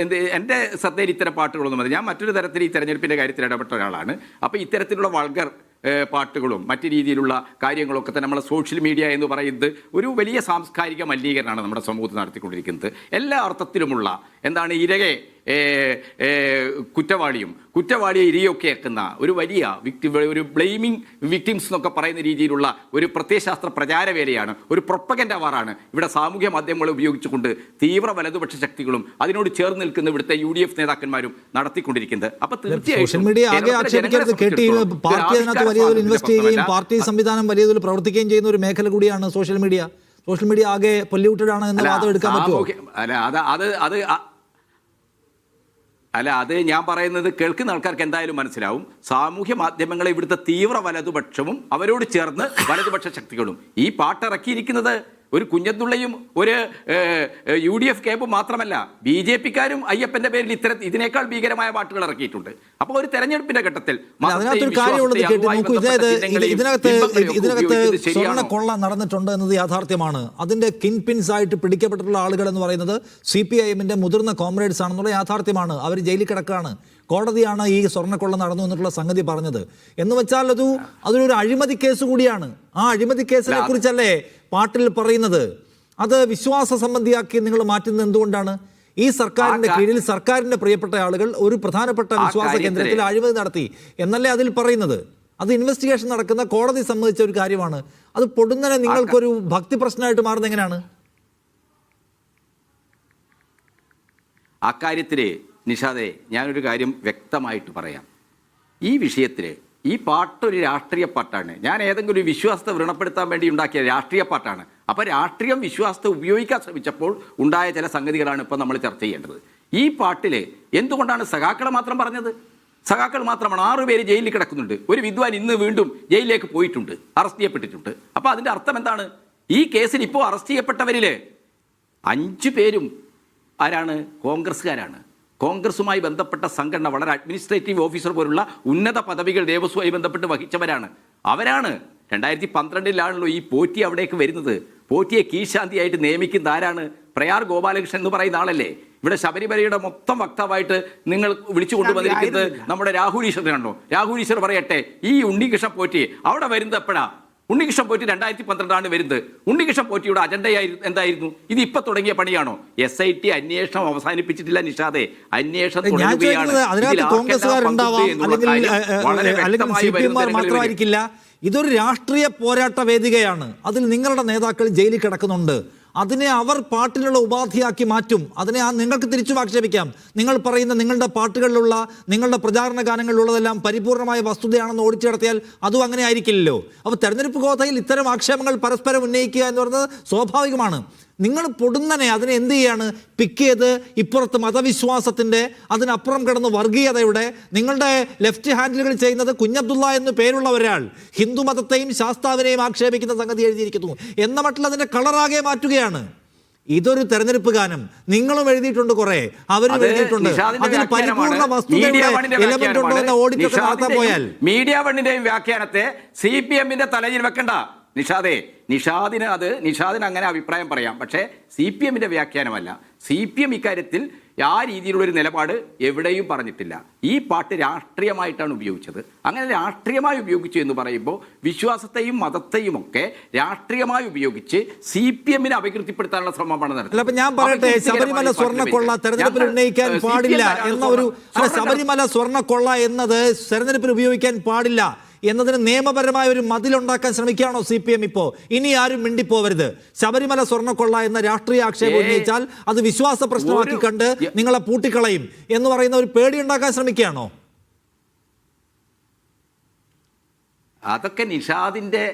എൻ്റെ ശ്രദ്ധയിൽ ഇത്തരം പാട്ടുകളൊന്നും മതി. ഞാൻ മറ്റൊരു തരത്തിൽ ഈ തെരഞ്ഞെടുപ്പിൻ്റെ കാര്യത്തിൽ ഇടപെട്ട ഒരാളാണ്. അപ്പോൾ ഇത്തരത്തിലുള്ള വൾഗർ പാട്ടുകളും മറ്റു രീതിയിലുള്ള കാര്യങ്ങളൊക്കെ തന്നെ നമ്മളെ സോഷ്യൽ മീഡിയ എന്ന് പറയുന്നത് ഒരു വലിയ സാംസ്കാരിക മലിനീകരണമാണ് നമ്മുടെ സമൂഹത്തിൽ നടത്തിക്കൊണ്ടിരിക്കുന്നത്. എല്ലാ അർത്ഥത്തിലുമുള്ള എന്താണ് ഇരകെ കുറ്റവാളിയെ ഇരയൊക്കെ ആക്കുന്ന ഒരു വലിയ ഒരു ബ്ലെയിമിങ് വിക്ടിംസ് എന്നൊക്കെ പറയുന്ന രീതിയിലുള്ള ഒരു പ്രത്യയശാസ്ത്ര പ്രചാരവേലയാണ്, ഒരു പ്രൊപ്പഗൻഡ വാറാണ് ഇവിടെ സാമൂഹ്യ മാധ്യമങ്ങളെ ഉപയോഗിച്ചുകൊണ്ട് തീവ്ര വലതുപക്ഷ ശക്തികളും അതിനോട് ചേർന്ന് നിൽക്കുന്ന ഇവിടുത്തെ UDF നേതാക്കന്മാരും നടത്തിക്കൊണ്ടിരിക്കുന്നത്. അപ്പൊ തീർച്ചയായിട്ടും ഇൻവെസ്റ്റ് ചെയ്യുകയും പാർട്ടി സംവിധാനം വലിയ തോതിൽ പ്രവർത്തിക്കുകയും ചെയ്യുന്ന ഒരു മേഖല കൂടിയാണ് സോഷ്യൽ മീഡിയ. സോഷ്യൽ മീഡിയ ആകെ പൊല്യൂട്ടഡ് ആണ് എന്ന് വാദം എടുക്കാൻ പറ്റുമോ? അത് ഞാൻ പറയുന്നത് കേൾക്കുന്ന ആൾക്കാർക്ക് എന്തായാലും മനസ്സിലാവും. സാമൂഹ്യ മാധ്യമങ്ങളെ ഇവിടുത്തെ തീവ്ര വലതുപക്ഷവും അവരോട് ചേർന്ന് വലതുപക്ഷ ശക്തികളും ഈ പാട്ടിറക്കിയിരിക്കുന്നത് ഒരു കുഞ്ഞത്തുള്ളയും ഒരു UDF ക്യാമ്പും മാത്രമല്ല, BJP-ക്കാരും അയ്യപ്പന്റെ പേരിൽ ഇതിനേക്കാൾ ഭീകരമായ പാട്ടുകൾ ഇറക്കിയിട്ടുണ്ട്. അപ്പോൾ ഒരു തെരഞ്ഞെടുപ്പിന്റെ ഘട്ടത്തിൽ ഇതിനകത്ത് സ്വർണ്ണ കൊള്ള നടന്നിട്ടുണ്ട് എന്നത് യാഥാർത്ഥ്യമാണ്. അതിന്റെ കിങ് പിൻസ് ആയിട്ട് പിടിക്കപ്പെട്ടിട്ടുള്ള ആളുകൾ എന്ന് പറയുന്നത് CPIM-ന്റെ മുതിർന്ന കോമ്രേഡ്സ് ആണെന്നുള്ള യാഥാർത്ഥ്യമാണ്. അവർ ജയിലിൽ കിടക്കുകയാണ്. കോടതിയാണ് ഈ സ്വർണ്ണക്കൊള്ള നടന്നു എന്നുള്ള സംഗതി പറഞ്ഞത്. എന്ന് വെച്ചാൽ അതൊരു അഴിമതി കേസ് കൂടിയാണ്. ആ അഴിമതി കേസിനെ കുറിച്ചല്ലേ പാട്ടിൽ പറയുന്നത്? അത് വിശ്വാസ സംബന്ധിയാക്കി നിങ്ങൾ മാറ്റുന്നത് എന്തുകൊണ്ടാണ്? ഈ സർക്കാരിന്റെ കീഴിൽ സർക്കാരിന്റെ പ്രിയപ്പെട്ട ആളുകൾ ഒരു പ്രധാനപ്പെട്ട വിശ്വാസ കേന്ദ്രത്തിൽ അഴിമതി നടത്തി എന്നല്ലേ അതിൽ പറയുന്നത്? അത് ഇൻവെസ്റ്റിഗേഷൻ നടക്കുന്ന കോടതി സംബന്ധിച്ച ഒരു കാര്യമാണ്. അത് പൊടുന്നനെ നിങ്ങൾക്കൊരു ഭക്തി പ്രശ്നമായിട്ട് മാറുന്നത് എങ്ങനെയാണ്? അക്കാര്യത്തിൽ നിഷാദെ, ഞാനൊരു കാര്യം വ്യക്തമായിട്ട് പറയാം. ഈ വിഷയത്തിൽ ഈ പാട്ടൊരു രാഷ്ട്രീയ പാട്ടാണ്. ഞാൻ ഏതെങ്കിലും ഒരു വിശ്വാസത്തെ വ്രണപ്പെടുത്താൻ വേണ്ടി ഉണ്ടാക്കിയ രാഷ്ട്രീയ പാട്ടാണ്. അപ്പോൾ രാഷ്ട്രീയം വിശ്വാസത്തെ ഉപയോഗിക്കാൻ ശ്രമിച്ചപ്പോൾ ഉണ്ടായ ചില സംഗതികളാണ് ഇപ്പോൾ നമ്മൾ ചർച്ച ചെയ്യേണ്ടത്. ഈ പാട്ടിൽ എന്തുകൊണ്ടാണ് സഖാക്കളെ മാത്രം പറഞ്ഞത്? സഖാക്കൾ മാത്രമാണ്. 6 പേര് ജയിലിൽ കിടക്കുന്നുണ്ട്. ഒരു വിദ്വാൻ ഇന്ന് വീണ്ടും ജയിലിലേക്ക് പോയിട്ടുണ്ട്, അറസ്റ്റ് ചെയ്യപ്പെട്ടിട്ടുണ്ട്. അപ്പോൾ അതിൻ്റെ അർത്ഥം എന്താണ്? ഈ കേസിൽ ഇപ്പോൾ അറസ്റ്റ് ചെയ്യപ്പെട്ടവരിൽ 5 പേരും ആരാണ്? കോൺഗ്രസ്സുകാരാണ്. കോൺഗ്രസുമായി ബന്ധപ്പെട്ട സംഘടന, വളരെ അഡ്മിനിസ്ട്രേറ്റീവ് ഓഫീസർ പോലുള്ള ഉന്നത പദവികൾ ദേവസ്വമായി ബന്ധപ്പെട്ട് വഹിച്ചവരാണ്. അവരാണ് 2012 ഈ പോറ്റി അവിടേക്ക് വരുന്നത്. പോറ്റിയെ കീഴ്ശാന്തിയായിട്ട് നിയമിക്കുന്ന ആരാണ്? പ്രയാർ ഗോപാലകൃഷ്ണൻ എന്ന് പറയുന്ന ആളല്ലേ? ഇവിടെ ശബരിമലയുടെ മൊത്തം വക്താവായിട്ട് നിങ്ങൾ വിളിച്ചു കൊണ്ടുവന്നിരിക്കുന്നത് നമ്മുടെ രാഹുൽ ഈശ്വരനാണോ? രാഹുൽ ഈശ്വർ പറയട്ടെ, ഈ ഉണ്ണികൃഷ്ണൻ പോറ്റി അവിടെ വരുന്നത് എപ്പോഴാ? ഉണ്ണികൃഷ്ണൻ പോറ്റി 2012 വരുന്നത്. ഉണ്ണികൃഷ്ണൻ പോറ്റിയുടെ അജണ്ടയായിരുന്നു എന്തായിരുന്നു? ഇത് ഇപ്പൊ തുടങ്ങിയ പണിയാണോ? SIT അന്വേഷണം അവസാനിപ്പിച്ചിട്ടില്ല നിഷാദെ, അന്വേഷണം മാത്രമായിരിക്കില്ല. ഇതൊരു രാഷ്ട്രീയ പോരാട്ട വേദികയാണ്. അതിൽ നിങ്ങളുടെ നേതാക്കൾ ജയിലിൽ കിടക്കുന്നുണ്ട്. അതിനെ അവർ പാട്ടിലുള്ള ഉപാധിയാക്കി മാറ്റും. അതിനെ നിങ്ങൾക്ക് തിരിച്ചും ആക്ഷേപിക്കാം. നിങ്ങൾ പറയുന്ന നിങ്ങളുടെ പാട്ടുകളിലുള്ള, നിങ്ങളുടെ പ്രചാരണ ഗാനങ്ങളിലുള്ളതെല്ലാം പരിപൂർണമായ വസ്തുതയാണെന്ന് ഓടിച്ചു നടത്തിയാൽ അതും അങ്ങനെ ആയിരിക്കില്ലല്ലോ. അപ്പോൾ തെരഞ്ഞെടുപ്പ് ഗോതയിൽ ഇത്തരം ആക്ഷേപങ്ങൾ പരസ്പരം ഉന്നയിക്കുക എന്ന് പറയുന്നത് സ്വാഭാവികമാണ്. നിങ്ങൾ പൊടുന്നനെ അതിനെ എന്ത് ചെയ്യാണ്? പിക്ക് ചെയ്ത് ഇപ്പുറത്ത് മതവിശ്വാസത്തിൻ്റെ, അതിനപ്പുറം കിടന്ന് വർഗീയതയുടെ, നിങ്ങളുടെ ലെഫ്റ്റ് ഹാൻഡിലുകൾ ചെയ്യുന്നത് കുഞ്ഞബ്ദുള്ള എന്ന് പേരുള്ള ഒരാൾ ഹിന്ദു മതത്തെയും ശാസ്താവിനെയും ആക്ഷേപിക്കുന്ന സംഗതി എഴുതിയിരിക്കുന്നു എന്ന മട്ടിൽ അതിൻ്റെ കളറാകെ മാറ്റുകയാണ്. ഇതൊരു തെരഞ്ഞെടുപ്പ് ഗാനം. നിങ്ങളും എഴുതിയിട്ടുണ്ട്, കുറെ അവരും എഴുതിയിട്ടുണ്ട്. അതിന് പരിപൂർണ്ണ വസ്തുതയുടെ എലമെന്റ് ഉണ്ടോ എന്ന ഓഡിറ്റൊക്കെ നടത്താൻ പോയാൽ മീഡിയ വണ്ണിന്റെയും വ്യാഖ്യാനത്തെ CPM തലയിൽ വെക്കണ്ട നിഷാദെ. നിഷാദിന് അങ്ങനെ അഭിപ്രായം പറയാം, പക്ഷേ CPM വ്യാഖ്യാനമല്ല. CPM ഇക്കാര്യത്തിൽ ആ രീതിയിലുള്ളൊരു നിലപാട് എവിടെയും പറഞ്ഞിട്ടില്ല. ഈ പാട്ട് രാഷ്ട്രീയമായിട്ടാണ് ഉപയോഗിച്ചത്. അങ്ങനെ രാഷ്ട്രീയമായി ഉപയോഗിച്ചു എന്ന് പറയുമ്പോൾ വിശ്വാസത്തെയും മതത്തെയും ഒക്കെ രാഷ്ട്രീയമായി ഉപയോഗിച്ച് CPM അപകീർത്തിപ്പെടുത്താനുള്ള ശ്രമമാണ് നടത്തുന്നത്. ഞാൻ പറയട്ടെ, ശബരിമല സ്വർണ്ണക്കൊള്ള തെരഞ്ഞെടുപ്പിൽ ഉന്നയിക്കാൻ പാടില്ല എന്ന ഒരു ശബരിമല സ്വർണ്ണക്കൊള്ള എന്നത് തെരഞ്ഞെടുപ്പിൽ ഉപയോഗിക്കാൻ പാടില്ല എന്നതിന് നിയമപരമായ ഒരു മതിലുണ്ടാക്കാൻ ശ്രമിക്കുകയാണോ CPM ഇപ്പോൾ? ഇനി ആരും മിണ്ടിപ്പോവരുത്. ശബരിമല സ്വർണ്ണക്കൊള്ള എന്ന രാഷ്ട്രീയ ആക്ഷേപം ഉന്നയിച്ചാൽ അത് വിശ്വാസ പ്രശ്നമാക്കി കണ്ട് നിങ്ങളെ പൂട്ടിക്കളയും എന്ന് പറയുന്ന ഒരു പേടി ഉണ്ടാക്കാൻ ശ്രമിക്കുകയാണോ? അതൊക്കെ നിഷാദിന്റെ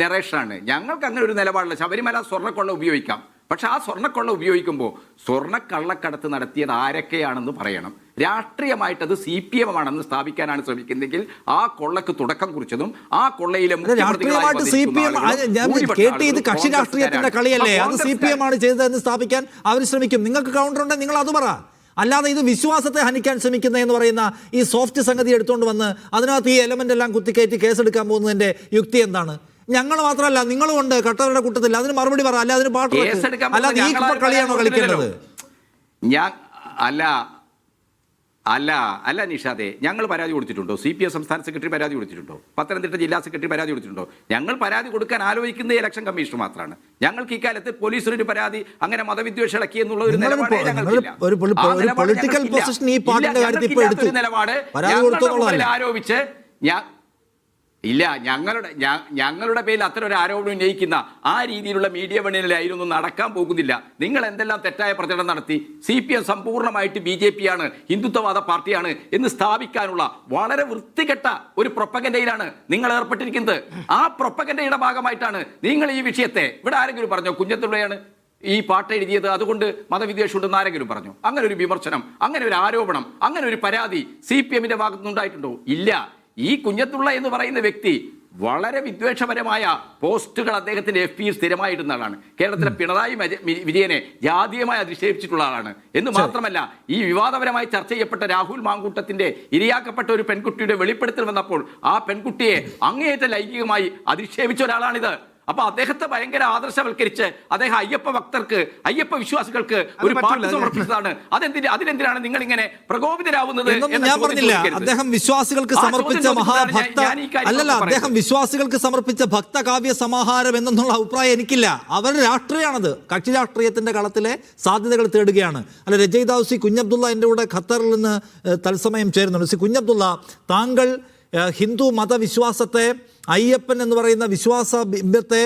നെറേഷനാണ്. ഞങ്ങൾക്ക് അങ്ങനെ ഒരു നിലപാടില്ല. ശബരിമല സ്വർണ്ണക്കൊള്ള ഉപയോഗിക്കാം, പക്ഷെ ആ സ്വർണ്ണക്കൊള്ള ഉപയോഗിക്കുമ്പോൾ സ്വർണ്ണക്കള്ളക്കടത്ത് നടത്തിയത് ആരൊക്കെയാണെന്ന് പറയണം. രാഷ്ട്രീയമായിട്ടത് CPM ആണെന്ന് സ്ഥാപിക്കാനാണ് ശ്രമിക്കുന്നതെങ്കിൽ ആ കൊള്ളക്ക് തുടക്കം കുറിച്ചതും ആ കൊള്ളയിലെ കക്ഷി രാഷ്ട്രീയത്തിന്റെ കളിയല്ലേ? അത് CPM ആണ് ചെയ്തതെന്ന് സ്ഥാപിക്കാൻ അവർ ശ്രമിക്കും. നിങ്ങൾക്ക് കൗണ്ടർ ഉണ്ടെങ്കിൽ നിങ്ങൾ അത് പറ. അല്ലാതെ ഇത് വിശ്വാസത്തെ ഹനിക്കാൻ ശ്രമിക്കുന്ന എന്ന് പറയുന്ന ഈ സോഫ്റ്റ് സംഗതി എടുത്തുകൊണ്ട് വന്ന് അതിനകത്ത് ഈ എലമെന്റ് എല്ലാം കുത്തിക്കയറ്റി കേസെടുക്കാൻ പോകുന്നതിന്റെ യുക്തി എന്താണ്? ഞങ്ങൾ മാത്രമല്ല, നിങ്ങളും ഉണ്ട് കട്ടവരുടെ കൂട്ടത്തിൽ. അതിന് മറുപടി പറ, അല്ല അതിന് പാട്ട്, അല്ലാതെ ഈ കളിയാണോ കളിക്കേണ്ടത്? അല്ല നിഷാദെ, ഞങ്ങൾ പരാതി കൊടുത്തിട്ടുണ്ടോ? CPM സംസ്ഥാന സെക്രട്ടറി പരാതി കൊടുത്തിട്ടുണ്ടോ? പത്തനംതിട്ട ജില്ലാ സെക്രട്ടറി പരാതി കൊടുത്തിട്ടുണ്ടോ? ഞങ്ങൾ പരാതി കൊടുക്കാൻ ആലോചിക്കുന്ന ഇലക്ഷൻ കമ്മീഷൻ മാത്രമാണ്. ഞങ്ങൾക്ക് ഇക്കാലത്ത് പോലീസിനൊരു പരാതി അങ്ങനെ മതവിദ്വേഷം ഇളക്കി എന്നുള്ള ഒരു നിലപാട് ആരോപിച്ച് ഞങ്ങളുടെ പേരിൽ അത്ര ഒരു ആരോപണം ഉന്നയിക്കുന്ന ആ രീതിയിലുള്ള മീഡിയ വണ്ണിലായിരുന്നു നടക്കാൻ പോകുന്നില്ല. നിങ്ങൾ എന്തെല്ലാം തെറ്റായ പ്രചരണം നടത്തി CPM സമ്പൂർണ്ണമായിട്ട് BJP ആണ്, ഹിന്ദുത്വവാദ പാർട്ടിയാണ് എന്ന് സ്ഥാപിക്കാനുള്ള വളരെ വൃത്തികെട്ട ഒരു പ്രൊപ്പഗൻഡയിലാണ് നിങ്ങൾ ഏർപ്പെട്ടിരിക്കുന്നത്. ആ പ്രൊപ്പഗൻഡയുടെ ഭാഗമായിട്ടാണ് നിങ്ങൾ ഈ വിഷയത്തെ, ഇവിടെ ആരെങ്കിലും പറഞ്ഞോ കുഞ്ഞത്തുള്ളയാണ് ഈ പാട്ട് എഴുതിയത് അതുകൊണ്ട് മതവിദ്വേഷം ഉണ്ടെന്ന് ആരെങ്കിലും പറഞ്ഞു? അങ്ങനെ ഒരു വിമർശനം, അങ്ങനെ ഒരു ആരോപണം, അങ്ങനെ ഒരു പരാതി CPM ഭാഗത്തുനിന്നുണ്ടായിട്ടുണ്ടോ? ഇല്ല. ഈ കുഞ്ഞത്തുള്ള എന്ന് പറയുന്ന വ്യക്തി വളരെ വിദ്വേഷപരമായ പോസ്റ്റുകൾ അദ്ദേഹത്തിന്റെ FB സ്ഥിരമായിടുന്ന ആളാണ്. കേരളത്തിലെ പിണറായി വിജയനെ ജാതീയമായി അധിക്ഷേപിച്ചിട്ടുള്ള ആളാണ് എന്ന് മാത്രമല്ല, ഈ വിവാദപരമായി ചർച്ച ചെയ്യപ്പെട്ട രാഹുൽ മാങ്കൂട്ടത്തിന്റെ ഇരയാക്കപ്പെട്ട ഒരു പെൺകുട്ടിയുടെ വെളിപ്പെടുത്തൽ വന്നപ്പോൾ ആ പെൺകുട്ടിയെ അങ്ങേയറ്റം ലൈംഗികമായി അധിക്ഷേപിച്ച ഒരാളാണിത്. അപ്പൊ അദ്ദേഹത്തെ ഭയങ്കര ആദർശവൽക്കരിച്ച് അദ്ദേഹം അയ്യപ്പ ഭക്തർക്ക്, അയ്യപ്പ വിശ്വാസികൾക്ക് ഒരു പാട്ട് സമർപ്പിച്ചതാണ്. അതിനെന്തിനാണ് നിങ്ങൾ ഇങ്ങനെ പ്രകോപിതരാവുന്നത്? ഞാൻ പറഞ്ഞില്ല അദ്ദേഹം വിശ്വാസികൾക്ക് സമർപ്പിച്ച മഹാഭക്ത അല്ലല്ല, അദ്ദേഹം വിശ്വാസികൾക്ക് സമർപ്പിച്ച ഭക്തകാവ്യ സമാഹാരം എന്നുള്ള അഭിപ്രായം എനിക്കില്ല. അവരുടെ രാഷ്ട്രീയമാണത്. കക്ഷി രാഷ്ട്രീയത്തിന്റെ കളത്തിലെ സാധ്യതകൾ തേടുകയാണ്. അല്ല, രജയിതാവ് സി കുഞ്ഞബ്ദുള്ള എൻ്റെ കൂടെ ഖത്തറിൽ നിന്ന് തത്സമയം ചേരുന്നുണ്ട്. സി കുഞ്ഞബ്ദുള്ള, താങ്കൾ ഹിന്ദു മതവിശ്വാസത്തെ, അയ്യപ്പൻ എന്ന് പറയുന്ന വിശ്വാസ ബിംബത്തെ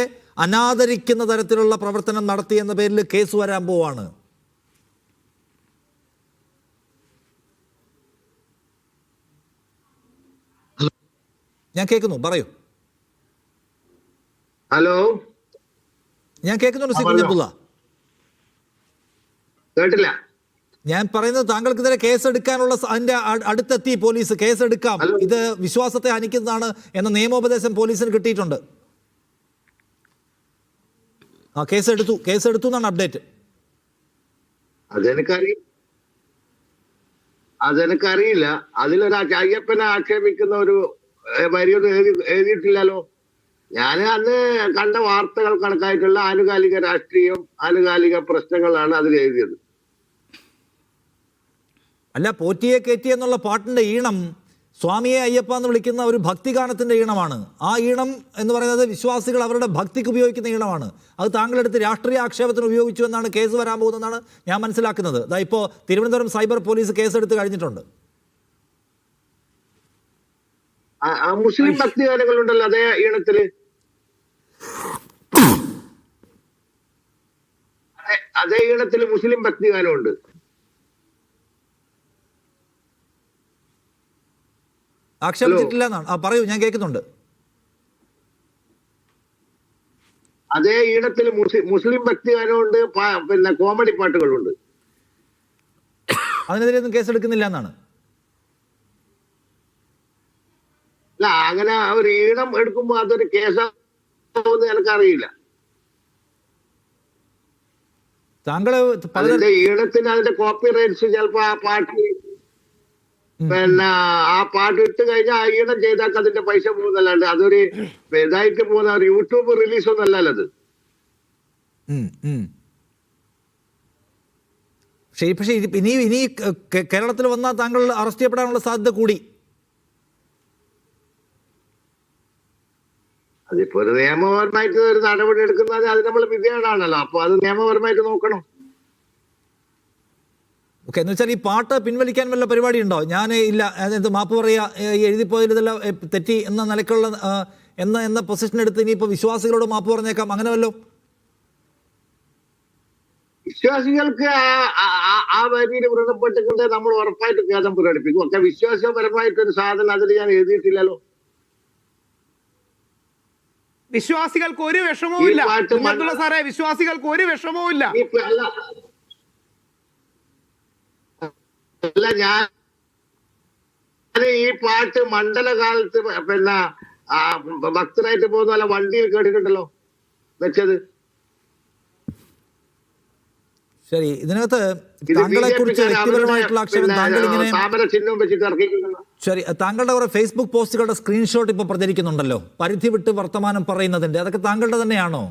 അനാദരിക്കുന്ന തരത്തിലുള്ള പ്രവർത്തനം നടത്തി എന്ന പേരിൽ കേസ് വരാൻ പോവാണ്. ഞാൻ കേൾക്കുന്നു, പറയൂ. ഹലോ, ഞാൻ കേൾക്കുന്നുണ്ട് സി കുഞ്ഞബ്ദുള്ള. കേട്ടില്ല. ഞാൻ പറയുന്നത് താങ്കൾക്കെതിരെ കേസെടുക്കാനുള്ള അതിന്റെ അടുത്തെത്തി പോലീസ്. കേസെടുക്കാം, ഇത് വിശ്വാസത്തെ ഹനിക്കുന്നതാണ് എന്ന നിയമോപദേശം പോലീസിന് കിട്ടിയിട്ടുണ്ട്. ആ കേസെടുത്തു എന്നാണ് അപ്ഡേറ്റ്. അതെനിക്കറിയില്ല. അതിലൊരു അയ്യപ്പനെ ആക്ഷേപിക്കുന്ന ഒരു വരിയൊന്നും എഴുതിയിട്ടില്ലല്ലോ. ഞാൻ അന്ന് കണ്ട വാർത്തകൾ കണക്കായിട്ടുള്ള ആനുകാലിക രാഷ്ട്രീയം, ആനുകാലിക പ്രശ്നങ്ങളാണ് അതിൽ എഴുതിയത്. അല്ല, പോറ്റിയെ കയറ്റി എന്നുള്ള പാട്ടിന്റെ ഈണം സ്വാമിയെ അയ്യപ്പ എന്ന് വിളിക്കുന്ന ഒരു ഭക്തിഗാനത്തിന്റെ ഈണമാണ്. ആ ഈണം എന്ന് പറയുന്നത് വിശ്വാസികൾ അവരുടെ ഭക്തിക്ക് ഉപയോഗിക്കുന്ന ഈണമാണ്. അത് താങ്കളെടുത്ത് രാഷ്ട്രീയ ആക്ഷേപത്തിന് ഉപയോഗിച്ചു എന്നാണ് കേസ് വരാൻ പോകുന്നതെന്നാണ് ഞാൻ മനസ്സിലാക്കുന്നത്. അതാ ഇപ്പോൾ തിരുവനന്തപുരം സൈബർ പോലീസ് കേസെടുത്ത് കഴിഞ്ഞിട്ടുണ്ട്. മുസ്ലിം ഭക്തിഗാനങ്ങളുണ്ടല്ലോ അതേ ഈണത്തില്, അതേ ഈണത്തില് മുസ്ലിം ഭക്തിഗാനമുണ്ട്. ആക്ഷേപിച്ചിട്ടില്ല എന്നാണ് പറയൂ, ഞാൻ കേൾക്കുന്നുണ്ട്. അതേ ഈണത്തിൽ മുസ്ലിം ഭക്തിഗാനമുണ്ട്, പിന്നെ കോമഡി പാട്ടുകളുണ്ട്. അതിനെതിരെയൊന്നും കേസെടുക്കുന്നില്ല എന്നാണ്. അല്ല, അങ്ങനെ ഒരു ഈണം എടുക്കുമ്പോ അതൊരു കേസാവുമെന്ന് എനിക്കറിയില്ല. താങ്കള് അതിന്റെ ഈണത്തിന് അതിന്റെ കോപ്പി റൈറ്റ്സ് ചിലപ്പോ ആ പാട്ട് പിന്നെ ആ പാട്ട് ഇട്ട് കഴിഞ്ഞാൽ ആ ഈണം ചെയ്താൽ അതിന്റെ പൈസ പോകുന്നല്ലാണ്ട് അതൊരു ഇതായിട്ട് പോകുന്ന ഒരു യൂട്യൂബ് റിലീസ് ഒന്നും അല്ലല്ലോ അത്. പക്ഷേ ഇനി കേരളത്തിൽ വന്നാൽ താങ്കൾ അറസ്റ്റ് ചെയ്യപ്പെടാനുള്ള സാധ്യത കൂടി. അതിപ്പോ ഒരു നിയമപരമായിട്ട് ഒരു നടപടി എടുക്കുന്നത് അത് നമ്മൾ വിധേയനാണല്ലോ. അപ്പൊ അത് നിയമപരമായിട്ട് നോക്കണം. ഓക്കെ, എന്ന് വെച്ചാൽ ഈ പാട്ട് പിൻവലിക്കാൻ വല്ല പരിപാടി ഉണ്ടോ? ഞാൻ ഇല്ല, അതായത് മാപ്പ് പറയാ, എഴുതിപ്പോയതിൽ ഇതെല്ലാം തെറ്റി എന്ന നിലക്കുള്ള എന്ന പൊസിഷൻ എടുത്ത് ഇനിയിപ്പോൾ വിശ്വാസികളോട് മാപ്പ് പറഞ്ഞേക്കാം, അങ്ങനെ വല്ലോ? വിശ്വാസികൾക്ക് ആ വരിയിൽ വ്രണപ്പെട്ടുകൊണ്ട് നമ്മൾ ഉറപ്പായിട്ട് ഖേദം പ്രകടിപ്പിക്കും. ഒക്കെ വിശ്വാസപരമായിട്ടൊരു സാധനം അതിൽ ഞാൻ എഴുതിയിട്ടില്ലല്ലോ. വിശ്വാസികൾക്ക് ഒരു വിഷമവും ഇല്ല സാറേ, വിശ്വാസികൾക്ക് ഒരു വിഷമവും ഇല്ല. അല്ല, ഞാൻ ഈ പാട്ട് മണ്ഡലകാലത്ത് പിന്നെ ഭക്തരായിട്ട് പോകുന്ന പോലെ വണ്ടിയിൽ കേട്ടിട്ടുണ്ടല്ലോ വെച്ചത്. ശരി, ഇതിനകത്ത് താങ്കളെ കുറിച്ച് വ്യക്തിപരമായിട്ടുള്ള ആക്ഷേപം താങ്കൾ ഇങ്ങനെ ചിഹ്നവും വെച്ചിട്ട് ഇറക്കിയിട്ടുണ്ടല്ലോ. ശരി, താങ്കളുടെ കുറെ ഫേസ്ബുക്ക് പോസ്റ്റുകളുടെ സ്ക്രീൻഷോട്ട് ഇപ്പോൾ പ്രചരിക്കുന്നുണ്ടല്ലോ, പരിധി വിട്ട് വർത്തമാനം പറയുന്നതിന്റെ, അതൊക്കെ താങ്കളുടെ തന്നെയാണോ?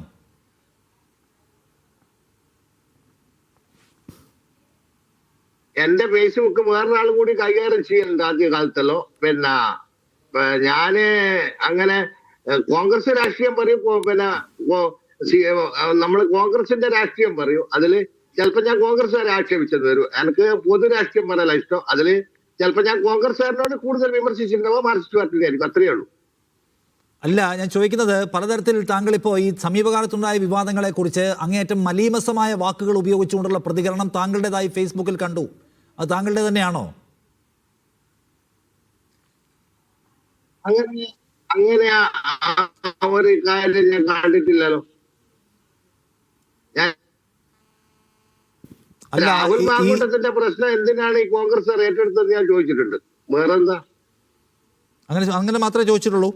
എന്റെ ഫേസ്ബുക്ക് വേറൊരാൾ കൂടി കൈകാര്യം ചെയ്യുന്നുണ്ട് ആദ്യ കാലത്തല്ലോ. പിന്നെ ഞാന് അങ്ങനെ കോൺഗ്രസ് രാഷ്ട്രീയം പറയും, പിന്നെ നമ്മള് കോൺഗ്രസിന്റെ രാഷ്ട്രീയം പറയും. അതില് ചിലപ്പോ ഞാൻ കോൺഗ്രസ്സുകാരെ ആക്ഷേപിച്ചത് വരും. എനിക്ക് പൊതു രാഷ്ട്രീയം പറയല ഇഷ്ടം. അതില് ചിലപ്പോ ഞാൻ കോൺഗ്രസ്സുകാരനോട് കൂടുതൽ വിമർശിച്ചിട്ടുണ്ടാവോ മാർക്സിസ്റ്റ് പാർട്ടിയിലായിരിക്കും, അത്രയേ ഉള്ളൂ. അല്ല, ഞാൻ ചോദിക്കുന്നത് പലതരത്തിൽ താങ്കളിപ്പോൾ ഈ സമീപകാലത്തുണ്ടായ വിവാദങ്ങളെക്കുറിച്ച് അങ്ങേയറ്റം മലീമസമായ വാക്കുകൾ ഉപയോഗിച്ചുകൊണ്ടുള്ള പ്രതികരണം താങ്കളുടേതായി ഫേസ്ബുക്കിൽ കണ്ടു. അത് താങ്കളുടെ തന്നെയാണോ? അങ്ങനെ ഒരു കാര്യം ഞാൻ കണ്ടിട്ടില്ലല്ലോ. രാഹുൽ മാങ്കൂട്ടത്തിന്റെ പ്രശ്നം എന്തിനാണ് ഈ കോൺഗ്രസ് ഏറ്റെടുത്തത് ഞാൻ ചോദിച്ചിട്ടുണ്ട്. വേറെന്താ? അങ്ങനെ മാത്രമേ ചോദിച്ചിട്ടുള്ളൂ.